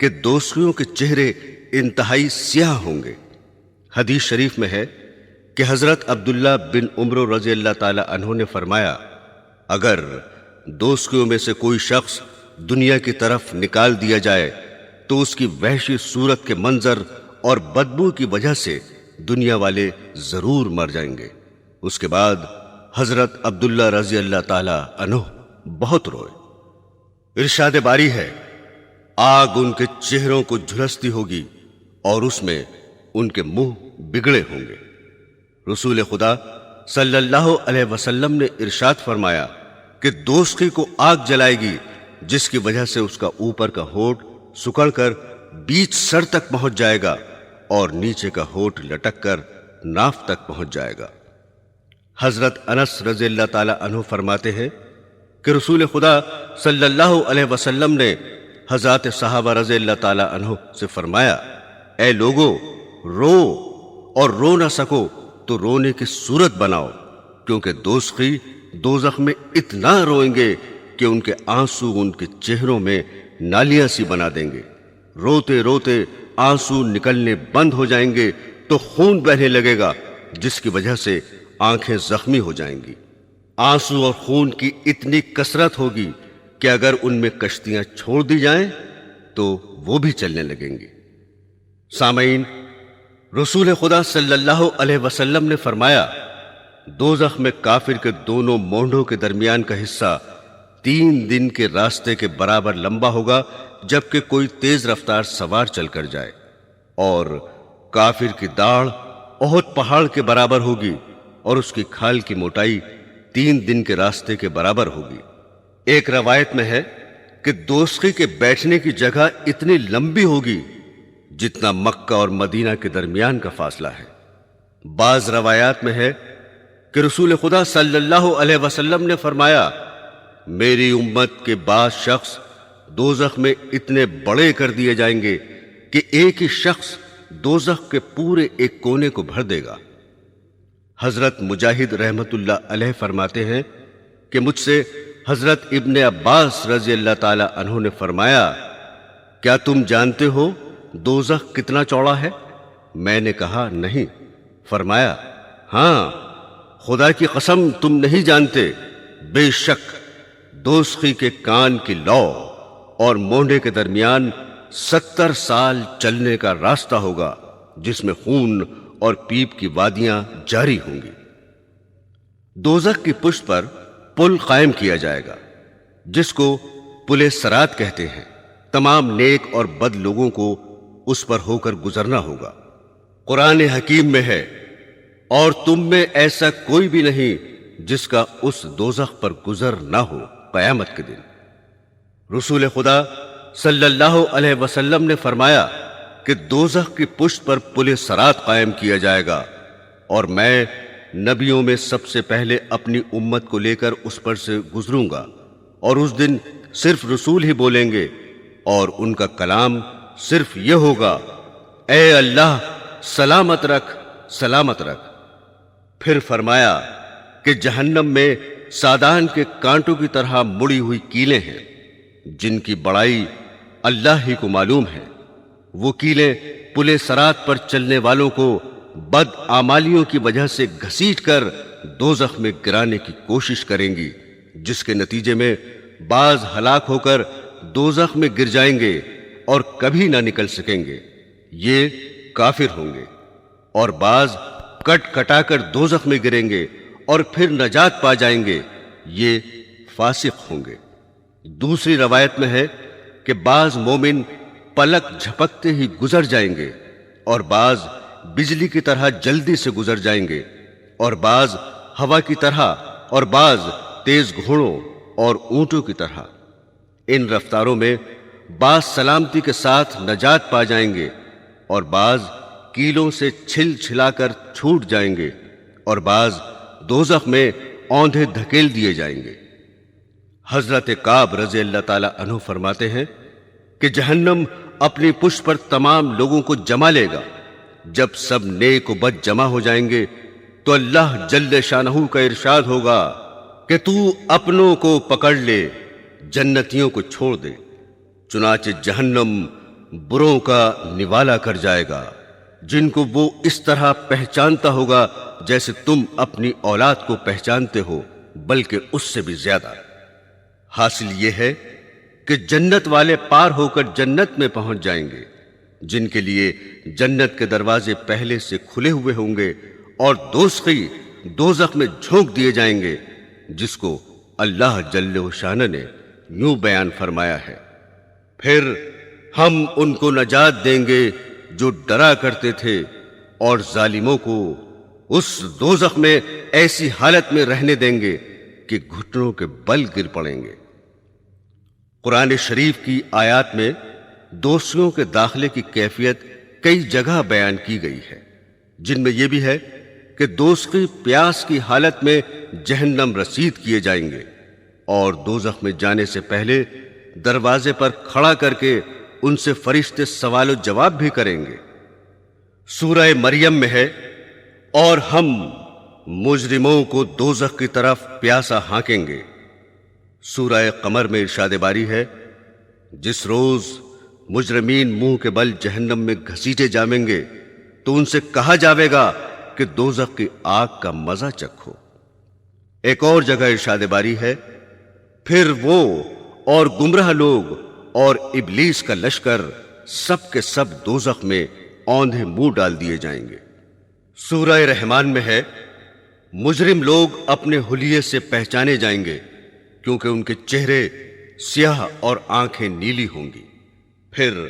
کہ دوزخیوں کے چہرے انتہائی سیاہ ہوں گے۔ حدیث شریف میں ہے کہ حضرت عبداللہ بن عمر رضی اللہ تعالی عنہ نے فرمایا، اگر دوزخیوں میں سے کوئی شخص دنیا کی طرف نکال دیا جائے تو اس کی وحشی صورت کے منظر اور بدبو کی وجہ سے دنیا والے ضرور مر جائیں گے۔ اس کے بعد حضرت عبداللہ رضی اللہ تعالی عنہ بہت روئے۔ ارشاد باری ہے، آگ ان کے چہروں کو جھلستی ہوگی اور اس میں ان کے منہ بگڑے ہوں گے۔ رسول خدا صلی اللہ علیہ وسلم نے ارشاد فرمایا کہ دوزخی کو آگ جلائے گی جس کی وجہ سے اس کا اوپر کا ہونٹ سکڑ کر بیچ سر تک پہنچ جائے گا اور نیچے کا ہونٹ لٹک کر ناف تک پہنچ جائے گا۔ حضرت انس رضی اللہ تعالی عنہ فرماتے ہیں کہ رسول خدا صلی اللہ علیہ وسلم نے حضرات صحابہ رضی اللہ تعالی عنہ سے فرمایا، اے لوگو، رو اور رو نہ سکو تو رونے کی صورت بناؤ، کیونکہ دوزخی دوزخ میں اتنا روئیں گے کہ ان کے آنسو ان کے چہروں میں نالیاں سی بنا دیں گے۔ روتے روتے آنسو نکلنے بند ہو جائیں گے تو خون بہنے لگے گا، جس کی وجہ سے آنکھیں زخمی ہو جائیں گی۔ آنسو اور خون کی اتنی کثرت ہوگی کہ اگر ان میں کشتیاں چھوڑ دی جائیں تو وہ بھی چلنے لگیں گی۔ سامعین، رسول خدا صلی اللہ علیہ وسلم نے فرمایا، دوزخ میں کافر کے دونوں مونڈوں کے درمیان کا حصہ 3 دن کے راستے کے برابر لمبا ہوگا، جبکہ کوئی تیز رفتار سوار چل کر جائے، اور کافر کی داڑھ احد پہاڑ کے برابر ہوگی اور اس کی کھال کی موٹائی 3 دن کے راستے کے برابر ہوگی۔ ایک روایت میں ہے کہ دوزخی کے بیٹھنے کی جگہ اتنی لمبی ہوگی جتنا مکہ اور مدینہ کے درمیان کا فاصلہ ہے۔ بعض روایات میں ہے کہ رسول خدا صلی اللہ علیہ وسلم نے فرمایا، میری امت کے بعض شخص دوزخ میں اتنے بڑے کر دیے جائیں گے کہ ایک ہی شخص دوزخ کے پورے ایک کونے کو بھر دے گا۔ حضرت مجاہد رحمت اللہ علیہ فرماتے ہیں کہ مجھ سے حضرت ابن عباس رضی اللہ تعالی عنہ نے فرمایا کیا تم جانتے ہو دوزخ کتنا چوڑا ہے؟ میں نے کہا نہیں۔ فرمایا ہاں، خدا کی قسم تم نہیں جانتے، بے شک دوزخی کے کان کی لو اور مونڈے کے درمیان 70 سال چلنے کا راستہ ہوگا، جس میں خون اور پیپ کی وادیاں جاری ہوں گی۔ دوزخ کی پشت پر پل قائم کیا جائے گا، جس کو پل صراط کہتے ہیں۔ تمام نیک اور بد لوگوں کو اس پر ہو کر گزرنا ہوگا۔ قرآن حکیم میں ہے، اور تم میں ایسا کوئی بھی نہیں جس کا اس دوزخ پر گزر نہ ہو قیامت کے دن۔ رسول خدا صلی اللہ علیہ وسلم نے فرمایا کہ دوزخ کی پشت پر پل صراط قائم کیا جائے گا، اور میں نبیوں میں سب سے پہلے اپنی امت کو لے کر اس پر سے گزروں گا، اور اس دن صرف رسول ہی بولیں گے، اور ان کا کلام صرف یہ ہوگا، اے اللہ سلامت رکھ، سلامت رکھ۔ پھر فرمایا کہ جہنم میں سادان کے کانٹوں کی طرح مڑی ہوئی کیلیں ہیں، جن کی بڑائی اللہ ہی کو معلوم ہے۔ وہ کیلیں پل صراط پر چلنے والوں کو بد اعمالیوں کی وجہ سے گھسیٹ کر دوزخ میں گرانے کی کوشش کریں گی، جس کے نتیجے میں بعض ہلاک ہو کر دوزخ میں گر جائیں گے اور کبھی نہ نکل سکیں گے، یہ کافر ہوں گے، اور بعض کٹ کٹا کر دوزخ میں گریں گے اور پھر نجات پا جائیں گے، یہ فاسق ہوں گے۔ دوسری روایت میں ہے کہ بعض مومن پلک جھپکتے ہی گزر جائیں گے، اور بعض بجلی کی طرح جلدی سے گزر جائیں گے، اور بعض ہوا کی طرح، اور بعض تیز گھوڑوں اور اونٹوں کی طرح۔ ان رفتاروں میں بعض سلامتی کے ساتھ نجات پا جائیں گے، اور بعض کیلوں سے چھل چھلا کر چھوٹ جائیں گے، اور بعض دوزخ میں اوندھے دھکیل دیے جائیں گے۔ حضرت کعب رضی اللہ تعالی عنہ فرماتے ہیں کہ جہنم اپنی پشت پر تمام لوگوں کو جما لے گا۔ جب سب نیک و بد جمع ہو جائیں گے تو اللہ جل شانہ کا ارشاد ہوگا کہ تو اپنوں کو پکڑ لے، جنتیوں کو چھوڑ دے۔ چنانچہ جہنم بروں کا نوالا کر جائے گا، جن کو وہ اس طرح پہچانتا ہوگا جیسے تم اپنی اولاد کو پہچانتے ہو، بلکہ اس سے بھی زیادہ۔ حاصل یہ ہے کہ جنت والے پار ہو کر جنت میں پہنچ جائیں گے، جن کے لیے جنت کے دروازے پہلے سے کھلے ہوئے ہوں گے، اور دوزخی دوزخ میں جھونک دیے جائیں گے، جس کو اللہ جل شانہ نے یوں بیان فرمایا ہے، پھر ہم ان کو نجات دیں گے جو ڈرا کرتے تھے، اور ظالموں کو اس دوزخ میں ایسی حالت میں رہنے دیں گے کہ گھٹنوں کے بل گر پڑیں گے۔ قرآن شریف کی آیات میں دوزخیوں کے داخلے کی کیفیت کئی جگہ بیان کی گئی ہے، جن میں یہ بھی ہے کہ دوزخی پیاس کی حالت میں جہنم رسید کیے جائیں گے، اور دوزخ میں جانے سے پہلے دروازے پر کھڑا کر کے ان سے فرشتے سوال و جواب بھی کریں گے۔ سورہ مریم میں ہے، اور ہم مجرموں کو دوزخ کی طرف پیاسا ہانکیں گے۔ سورہ قمر میں ارشاد باری ہے، جس روز مجرمین منہ کے بل جہنم میں گھسیٹے جائیں گے تو ان سے کہا جاوے گا کہ دوزخ کی آگ کا مزہ چکھو۔ ایک اور جگہ ارشاد باری ہے، پھر وہ اور گمراہ لوگ اور ابلیس کا لشکر سب کے سب دوزخ میں اوندھے منہ ڈال دیے جائیں گے۔ سورہ رحمان میں ہے، مجرم لوگ اپنے حلیے سے پہچانے جائیں گے، کیونکہ ان کے چہرے سیاہ اور آنکھیں نیلی ہوں گی۔ پھر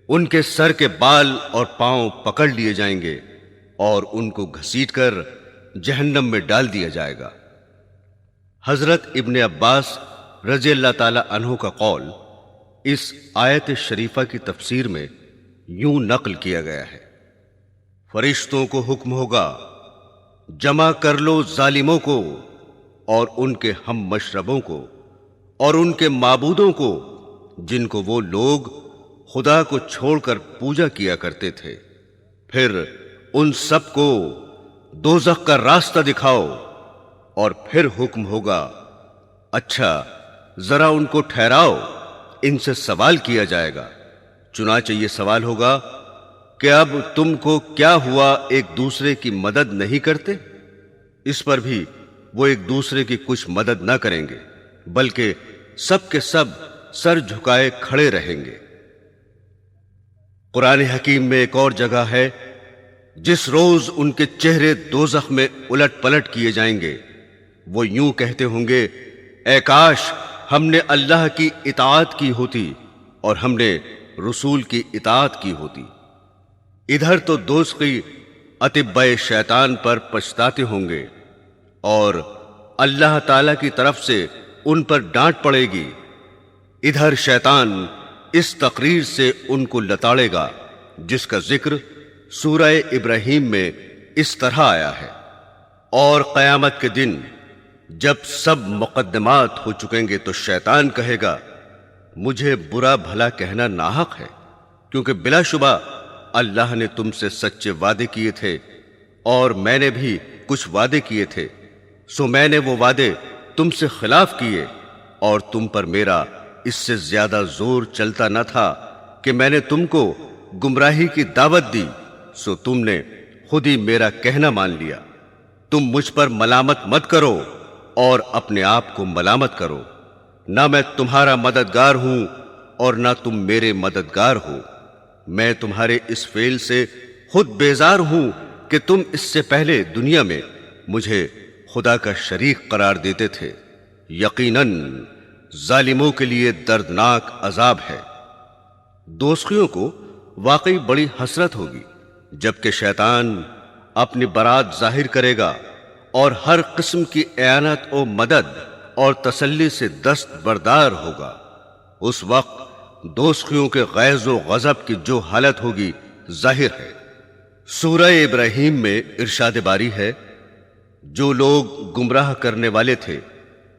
ان کے سر کے بال اور پاؤں پکڑ لیے جائیں گے، اور ان کو گھسیٹ کر جہنم میں ڈال دیا جائے گا۔ حضرت ابن عباس رضی اللہ تعالی عنہ کا قول اس آیت شریفہ کی تفسیر میں یوں نقل کیا گیا ہے، فرشتوں کو حکم ہوگا، جمع کر لو ظالموں کو اور ان کے ہم مشربوں کو اور ان کے معبودوں کو، جن کو وہ لوگ خدا کو چھوڑ کر پوجا کیا کرتے تھے، پھر ان سب کو دوزخ کا راستہ دکھاؤ، اور پھر حکم ہوگا، اچھا ذرا ان کو ٹھہراؤ، ان سے سوال کیا جائے گا، چنانچہ یہ سوال ہوگا کہ اب تم کو کیا ہوا ایک دوسرے کی مدد نہیں کرتے؟ اس پر بھی وہ ایک دوسرے کی کچھ مدد نہ کریں گے، بلکہ سب کے سب سر جھکائے کھڑے رہیں گے۔ قرآن حکیم میں ایک اور جگہ ہے، جس روز ان کے چہرے دوزخ میں الٹ پلٹ کیے جائیں گے، وہ یوں کہتے ہوں گے، اے کاش ہم نے اللہ کی اطاعت کی ہوتی اور ہم نے رسول کی اطاعت کی ہوتی۔ ادھر تو دوزخی اتباع شیطان پر پچھتاتے ہوں گے اور اللہ تعالی کی طرف سے ان پر ڈانٹ پڑے گی، ادھر شیطان اس تقریر سے ان کو لتاڑے گا جس کا ذکر سورہ ابراہیم میں اس طرح آیا ہے۔ اور قیامت کے دن جب سب مقدمات ہو چکیں گے تو شیطان کہے گا، مجھے برا بھلا کہنا ناحق ہے، کیونکہ بلا شبہ اللہ نے تم سے سچے وعدے کیے تھے اور میں نے بھی کچھ وعدے کیے تھے، سو میں نے وہ وعدے تم سے خلاف کیے اور تم پر میرا اس سے زیادہ زور چلتا نہ تھا کہ میں نے تم کو گمراہی کی دعوت دی، سو تم نے خود ہی میرا کہنا مان لیا۔ تم مجھ پر ملامت مت کرو اور اپنے آپ کو ملامت کرو، نہ میں تمہارا مددگار ہوں اور نہ تم میرے مددگار ہو۔ میں تمہارے اس فعل سے خود بیزار ہوں کہ تم اس سے پہلے دنیا میں مجھے خدا کا شریک قرار دیتے تھے۔ یقیناً ظالموں کے لیے دردناک عذاب ہے۔ دوزخیوں کو واقعی بڑی حسرت ہوگی جبکہ شیطان اپنی برات ظاہر کرے گا اور ہر قسم کی اعانت و مدد اور تسلی سے دست بردار ہوگا۔ اس وقت دوزخیوں کے غیظ و غضب کی جو حالت ہوگی ظاہر ہے۔ سورہ ابراہیم میں ارشاد باری ہے، جو لوگ گمراہ کرنے والے تھے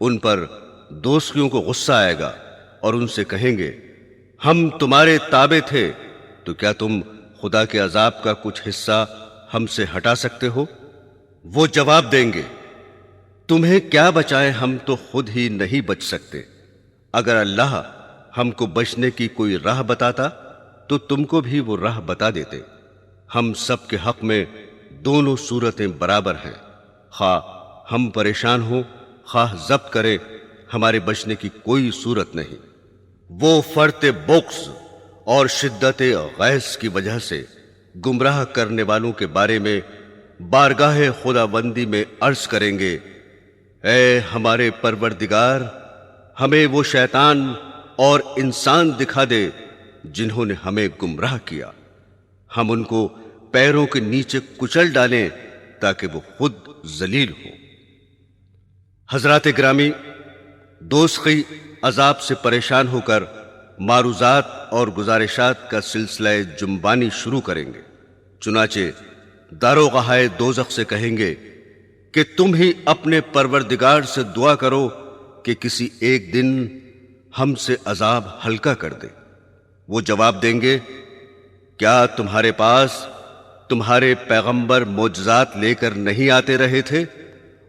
ان پر دوزخیوں کو غصہ آئے گا اور ان سے کہیں گے، ہم تمہارے تابع تھے، تو کیا تم خدا کے عذاب کا کچھ حصہ ہم سے ہٹا سکتے ہو؟ وہ جواب دیں گے، تمہیں کیا بچائے، ہم تو خود ہی نہیں بچ سکتے۔ اگر اللہ ہم کو بچنے کی کوئی راہ بتاتا تو تم کو بھی وہ راہ بتا دیتے۔ ہم سب کے حق میں دونوں صورتیں برابر ہیں، خواہ ہم پریشان ہوں خواہ ضبط کرے، ہمارے بچنے کی کوئی صورت نہیں۔ وہ فرط بغض اور شدت غیظ کی وجہ سے گمراہ کرنے والوں کے بارے میں بارگاہ خداوندی میں عرض کریں گے، اے ہمارے پروردگار، ہمیں وہ شیطان اور انسان دکھا دے جنہوں نے ہمیں گمراہ کیا، ہم ان کو پیروں کے نیچے کچل ڈالیں تاکہ وہ خود ذلیل ہوں۔ حضرات گرامی، دوزخی عذاب سے پریشان ہو کر معروضات اور گزارشات کا سلسلہ جنبانی شروع کریں گے۔ چنانچہ داروغہائے دوزخ سے کہیں گے کہ تم ہی اپنے پروردگار سے دعا کرو کہ کسی ایک دن ہم سے عذاب ہلکا کر دے۔ وہ جواب دیں گے، کیا تمہارے پاس تمہارے پیغمبر معجزات لے کر نہیں آتے رہے تھے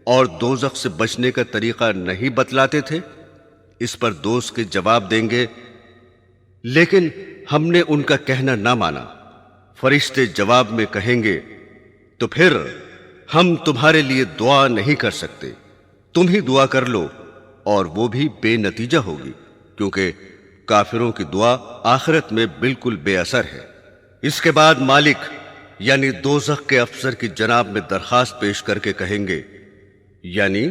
اور دوزخ سے بچنے کا طریقہ نہیں بتلاتے تھے؟ اس پر دوزخ کے جواب دیں گے، لیکن ہم نے ان کا کہنا نہ مانا۔ فرشتے جواب میں کہیں گے، تو پھر ہم تمہارے لیے دعا نہیں کر سکتے، تم ہی دعا کر لو، اور وہ بھی بے نتیجہ ہوگی، کیونکہ کافروں کی دعا آخرت میں بالکل بے اثر ہے۔ اس کے بعد مالک یعنی دوزخ کے افسر کی جناب میں درخواست پیش کر کے کہیں گے، یعنی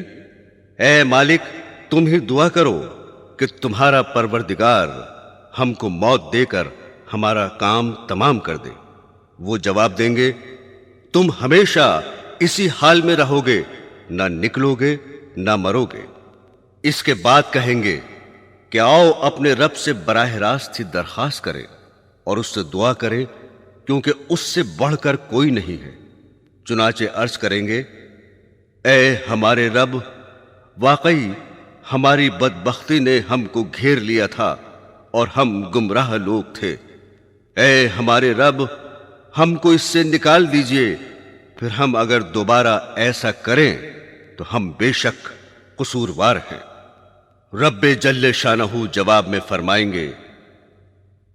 اے مالک، تم ہی دعا کرو کہ تمہارا پروردگار ہم کو موت دے کر ہمارا کام تمام کر دے۔ وہ جواب دیں گے، تم ہمیشہ اسی حال میں رہو گے، نہ نکلو گے نہ مرو گے۔ اس کے بعد کہیں گے کہ آؤ اپنے رب سے براہ راست ہی درخواست کریں اور اس سے دعا کریں، کیونکہ اس سے بڑھ کر کوئی نہیں ہے۔ چنانچہ عرض کریں گے، اے ہمارے رب، واقعی ہماری بدبختی نے ہم کو گھیر لیا تھا اور ہم گمراہ لوگ تھے۔ اے ہمارے رب، ہم کو اس سے نکال دیجئے، پھر ہم اگر دوبارہ ایسا کریں تو ہم بے شک قصوروار ہیں۔ رب جل شانہ جواب میں فرمائیں گے،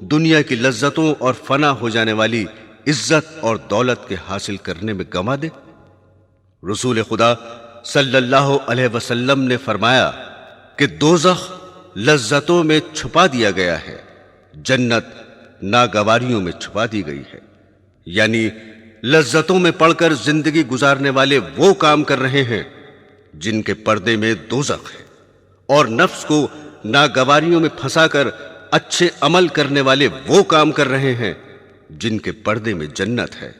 دنیا کی لذتوں اور فنا ہو جانے والی عزت اور دولت کے حاصل کرنے میں گنوا دے؟ رسول خدا صلی اللہ علیہ وسلم نے فرمایا کہ دوزخ لذتوں میں چھپا دیا گیا ہے، جنت ناگواریوں میں چھپا دی گئی ہے۔ یعنی لذتوں میں پڑ کر زندگی گزارنے والے وہ کام کر رہے ہیں جن کے پردے میں دوزخ ہے، اور نفس کو ناگواریوں میں پھنسا کر اچھے عمل کرنے والے وہ کام کر رہے ہیں جن کے پردے میں جنت ہے۔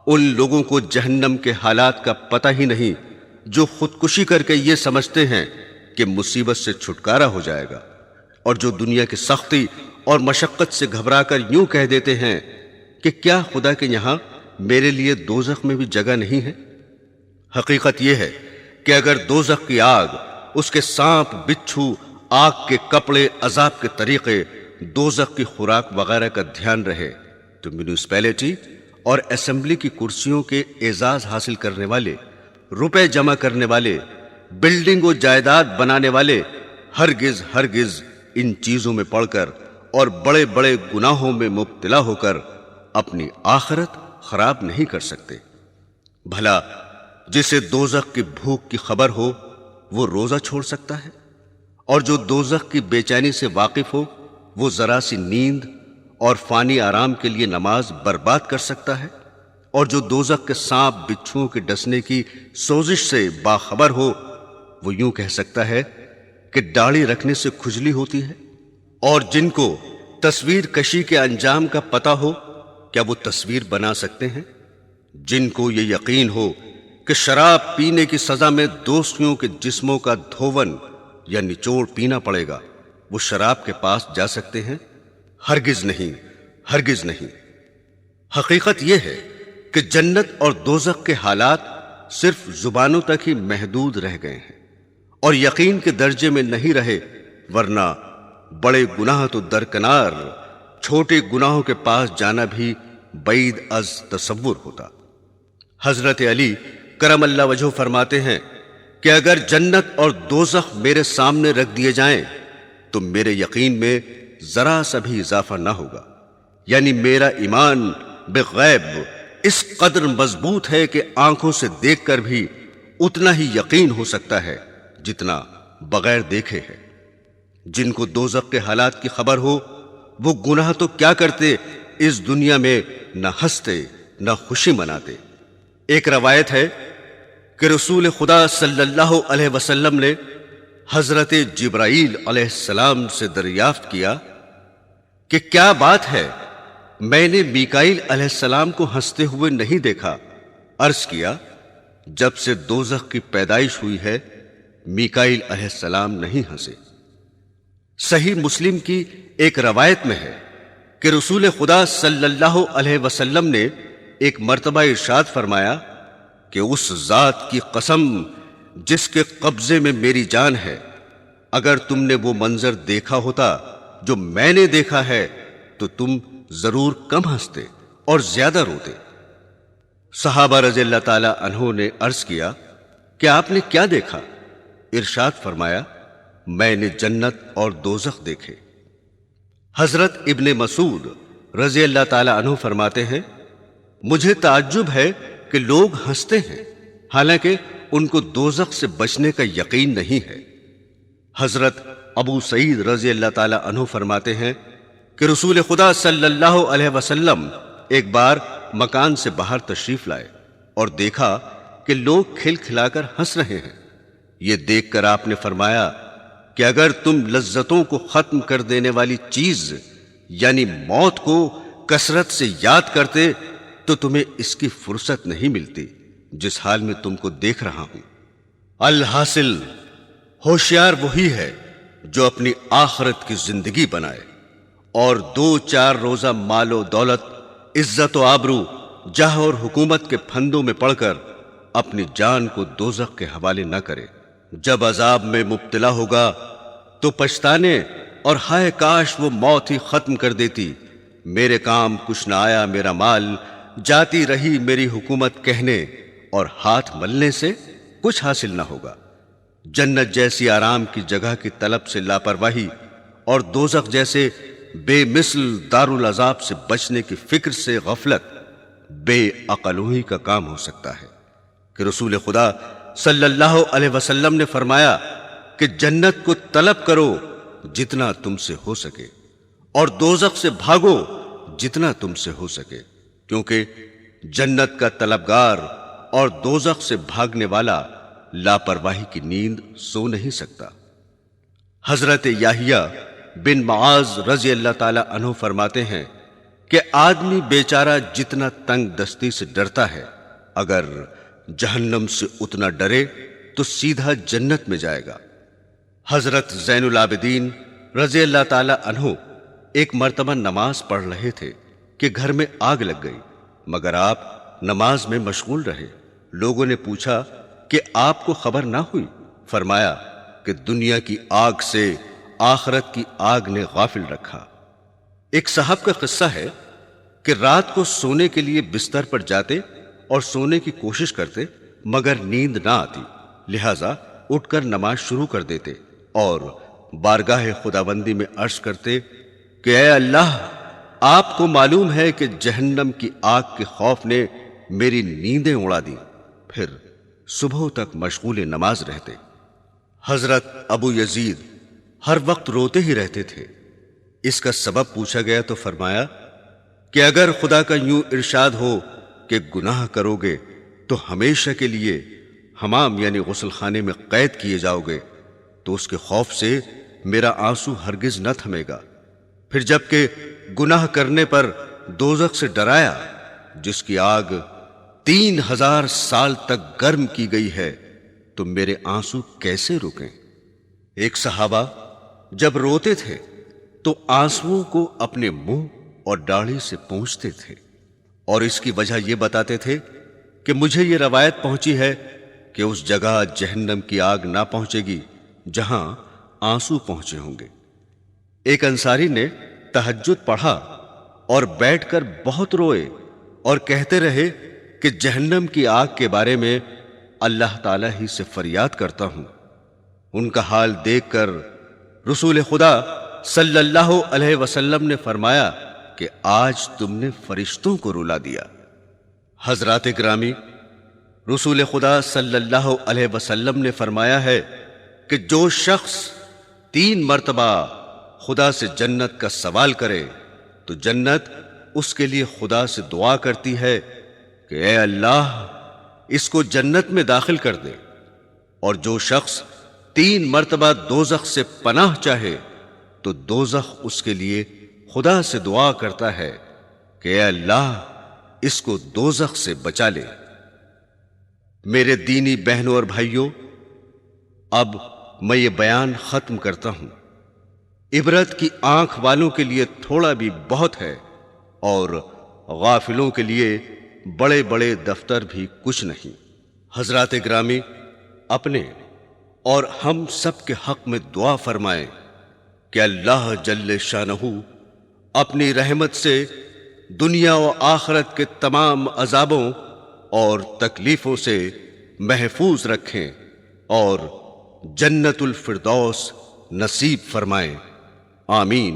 ان لوگوں کو جہنم کے حالات کا پتہ ہی نہیں جو خودکشی کر کے یہ سمجھتے ہیں کہ مصیبت سے چھٹکارا ہو جائے گا، اور جو دنیا کی سختی اور مشقت سے گھبرا کر یوں کہہ دیتے ہیں کہ کیا خدا کے یہاں میرے لیے دوزخ میں بھی جگہ نہیں ہے؟ حقیقت یہ ہے کہ اگر دوزخ کی آگ، اس کے سانپ، بچھو، آگ کے کپڑے، عذاب کے طریقے، دوزخ کی خوراک وغیرہ کا دھیان رہے تو میونسپیلٹی اور اسمبلی کی کرسیوں کے اعزاز حاصل کرنے والے، روپے جمع کرنے والے، بلڈنگ و جائیداد بنانے والے ہرگز ان چیزوں میں پڑ کر اور بڑے بڑے گناہوں میں مبتلا ہو کر اپنی آخرت خراب نہیں کر سکتے۔ بھلا جسے دوزخ کی بھوک کی خبر ہو وہ روزہ چھوڑ سکتا ہے، اور جو دوزخ کی بے چینی سے واقف ہو وہ ذرا سی نیند اور فانی آرام کے لیے نماز برباد کر سکتا ہے، اور جو دوزخ کے سانپ بچھوؤں کے ڈسنے کی سوزش سے باخبر ہو وہ یوں کہہ سکتا ہے کہ داڑھی رکھنے سے کھجلی ہوتی ہے، اور جن کو تصویر کشی کے انجام کا پتہ ہو کیا وہ تصویر بنا سکتے ہیں؟ جن کو یہ یقین ہو کہ شراب پینے کی سزا میں دوستیوں کے جسموں کا دھون یا نچوڑ پینا پڑے گا، وہ شراب کے پاس جا سکتے ہیں؟ ہرگز نہیں۔ حقیقت یہ ہے کہ جنت اور دوزخ کے حالات صرف زبانوں تک ہی محدود رہ گئے ہیں اور یقین کے درجے میں نہیں رہے، ورنہ بڑے گناہ تو درکنار، چھوٹے گناہوں کے پاس جانا بھی بعید از تصور ہوتا۔ حضرت علی کرم اللہ وجہہ فرماتے ہیں کہ اگر جنت اور دوزخ میرے سامنے رکھ دیے جائیں تو میرے یقین میں ذرا سا بھی اضافہ نہ ہوگا، یعنی میرا ایمان بغیب اس قدر مضبوط ہے کہ آنکھوں سے دیکھ کر بھی اتنا ہی یقین ہو سکتا ہے جتنا بغیر دیکھے ہے۔ جن کو دوزخ کے حالات کی خبر ہو وہ گناہ تو کیا کرتے، اس دنیا میں نہ ہنستے نہ خوشی مناتے۔ ایک روایت ہے کہ رسول خدا صلی اللہ علیہ وسلم نے حضرت جبرائیل علیہ السلام سے دریافت کیا کہ کیا بات ہے، میں نے میکائیل علیہ السلام کو ہنستے ہوئے نہیں دیکھا۔ عرض کیا، جب سے دوزخ کی پیدائش ہوئی ہے میکائیل علیہ السلام نہیں ہنسے۔ صحیح مسلم کی ایک روایت میں ہے کہ رسول خدا صلی اللہ علیہ وسلم نے ایک مرتبہ ارشاد فرمایا کہ اس ذات کی قسم جس کے قبضے میں میری جان ہے، اگر تم نے وہ منظر دیکھا ہوتا جو میں نے دیکھا ہے تو تم ضرور کم ہنستے اور زیادہ روتے۔ صحابہ رضی اللہ تعالی عنہ نے عرض کیا کہ آپ نے کیا دیکھا؟ ارشاد فرمایا، میں نے جنت اور دوزخ دیکھے۔ حضرت ابن مسعود رضی اللہ تعالی عنہ فرماتے ہیں، مجھے تعجب ہے کہ لوگ ہنستے ہیں حالانکہ ان کو دوزخ سے بچنے کا یقین نہیں ہے۔ حضرت ابو سعید رضی اللہ تعالی عنہ فرماتے ہیں کہ رسول خدا صلی اللہ علیہ وسلم ایک بار مکان سے باہر تشریف لائے اور دیکھا کہ لوگ کھل کھلا کر ہنس رہے ہیں۔ یہ دیکھ کر آپ نے فرمایا کہ اگر تم لذتوں کو ختم کر دینے والی چیز یعنی موت کو کثرت سے یاد کرتے تو تمہیں اس کی فرصت نہیں ملتی جس حال میں تم کو دیکھ رہا ہوں۔ الحاصل ہوشیار وہی ہے جو اپنی آخرت کی زندگی بنائے اور 2-4 روزہ مال و دولت، عزت و آبرو، جاہ اور حکومت کے پھندوں میں پڑ کر اپنی جان کو دوزخ کے حوالے نہ کرے۔ جب عذاب میں مبتلا ہوگا تو پچھتانے اور ہائے کاش وہ موت ہی ختم کر دیتی، میرے کام کچھ نہ آیا، میرا مال جاتی رہی میری حکومت کہنے اور ہاتھ ملنے سے کچھ حاصل نہ ہوگا۔ جنت جیسی آرام کی جگہ کی طلب سے لاپرواہی اور دوزخ جیسے بے مثل دارالعذاب سے بچنے کی فکر سے غفلت بے عقلوہی کا کام ہو سکتا ہے کہ رسول خدا صلی اللہ علیہ وسلم نے فرمایا کہ جنت کو طلب کرو جتنا تم سے ہو سکے اور دوزخ سے بھاگو جتنا تم سے ہو سکے، کیونکہ جنت کا طلبگار اور دوزخ سے بھاگنے والا لاپرواہی کی نیند سو نہیں سکتا۔ حضرت یحییٰ بن معاذ رضی اللہ تعالی عنہ فرماتے ہیں کہ آدمی بیچارہ جتنا تنگ دستی سے ڈرتا ہے، اگر جہنم سے اتنا ڈرے تو سیدھا جنت میں جائے گا۔ حضرت زین العابدین رضی اللہ تعالی عنہ ایک مرتبہ نماز پڑھ رہے تھے کہ گھر میں آگ لگ گئی، مگر آپ نماز میں مشغول رہے۔ لوگوں نے پوچھا کہ آپ کو خبر نہ ہوئی؟ فرمایا کہ دنیا کی آگ سے آخرت کی آگ نے غافل رکھا۔ ایک صاحب کا قصہ ہے کہ رات کو سونے کے لیے بستر پر جاتے اور سونے کی کوشش کرتے مگر نیند نہ آتی، لہذا اٹھ کر نماز شروع کر دیتے اور بارگاہ خداوندی میں عرض کرتے کہ اے اللہ، آپ کو معلوم ہے کہ جہنم کی آگ کے خوف نے میری نیندیں اڑا دی، پھر صبح تک مشغول نماز رہتے۔ حضرت ابو یزید ہر وقت روتے ہی رہتے تھے۔ اس کا سبب پوچھا گیا تو فرمایا کہ اگر خدا کا یوں ارشاد ہو کہ گناہ کرو گے تو ہمیشہ کے لیے حمام یعنی غسل خانے میں قید کیے جاؤ گے تو اس کے خوف سے میرا آنسو ہرگز نہ تھمے گا۔ پھر جب کہ گناہ کرنے پر دوزخ سے ڈرایا جس کی آگ 3000 سال تک گرم کی گئی ہے تو میرے آنسو کیسے رکیں؟ ایک صحابہ جب روتے تھے تو آنسوؤں کو اپنے منہ اور داڑھی سے پونچھتے تھے اور اس کی وجہ یہ بتاتے تھے کہ مجھے یہ روایت پہنچی ہے کہ اس جگہ جہنم کی آگ نہ پہنچے گی جہاں آنسو پہنچے ہوں گے۔ ایک انصاری نے تہجد پڑھا اور بیٹھ کر بہت روئے اور کہتے رہے کہ جہنم کی آگ کے بارے میں اللہ تعالیٰ ہی سے فریاد کرتا ہوں۔ ان کا حال دیکھ کر رسول خدا صلی اللہ علیہ وسلم نے فرمایا کہ آج تم نے فرشتوں کو رلا دیا۔ حضرات گرامی، رسول خدا صلی اللہ علیہ وسلم نے فرمایا ہے کہ جو شخص 3 مرتبہ خدا سے جنت کا سوال کرے تو جنت اس کے لیے خدا سے دعا کرتی ہے کہ اے اللہ، اس کو جنت میں داخل کر دے، اور جو شخص 3 مرتبہ دوزخ سے پناہ چاہے تو دوزخ اس کے لیے خدا سے دعا کرتا ہے کہ اے اللہ، اس کو دوزخ سے بچا لے۔ میرے دینی بہنوں اور بھائیوں، اب میں یہ بیان ختم کرتا ہوں۔ عبرت کی آنکھ والوں کے لیے تھوڑا بھی بہت ہے اور غافلوں کے لیے بڑے بڑے دفتر بھی کچھ نہیں۔ حضرات گرامی، اپنے اور ہم سب کے حق میں دعا فرمائیں کہ اللہ جل شانہ اپنی رحمت سے دنیا و آخرت کے تمام عذابوں اور تکلیفوں سے محفوظ رکھیں اور جنت الفردوس نصیب فرمائیں، آمین۔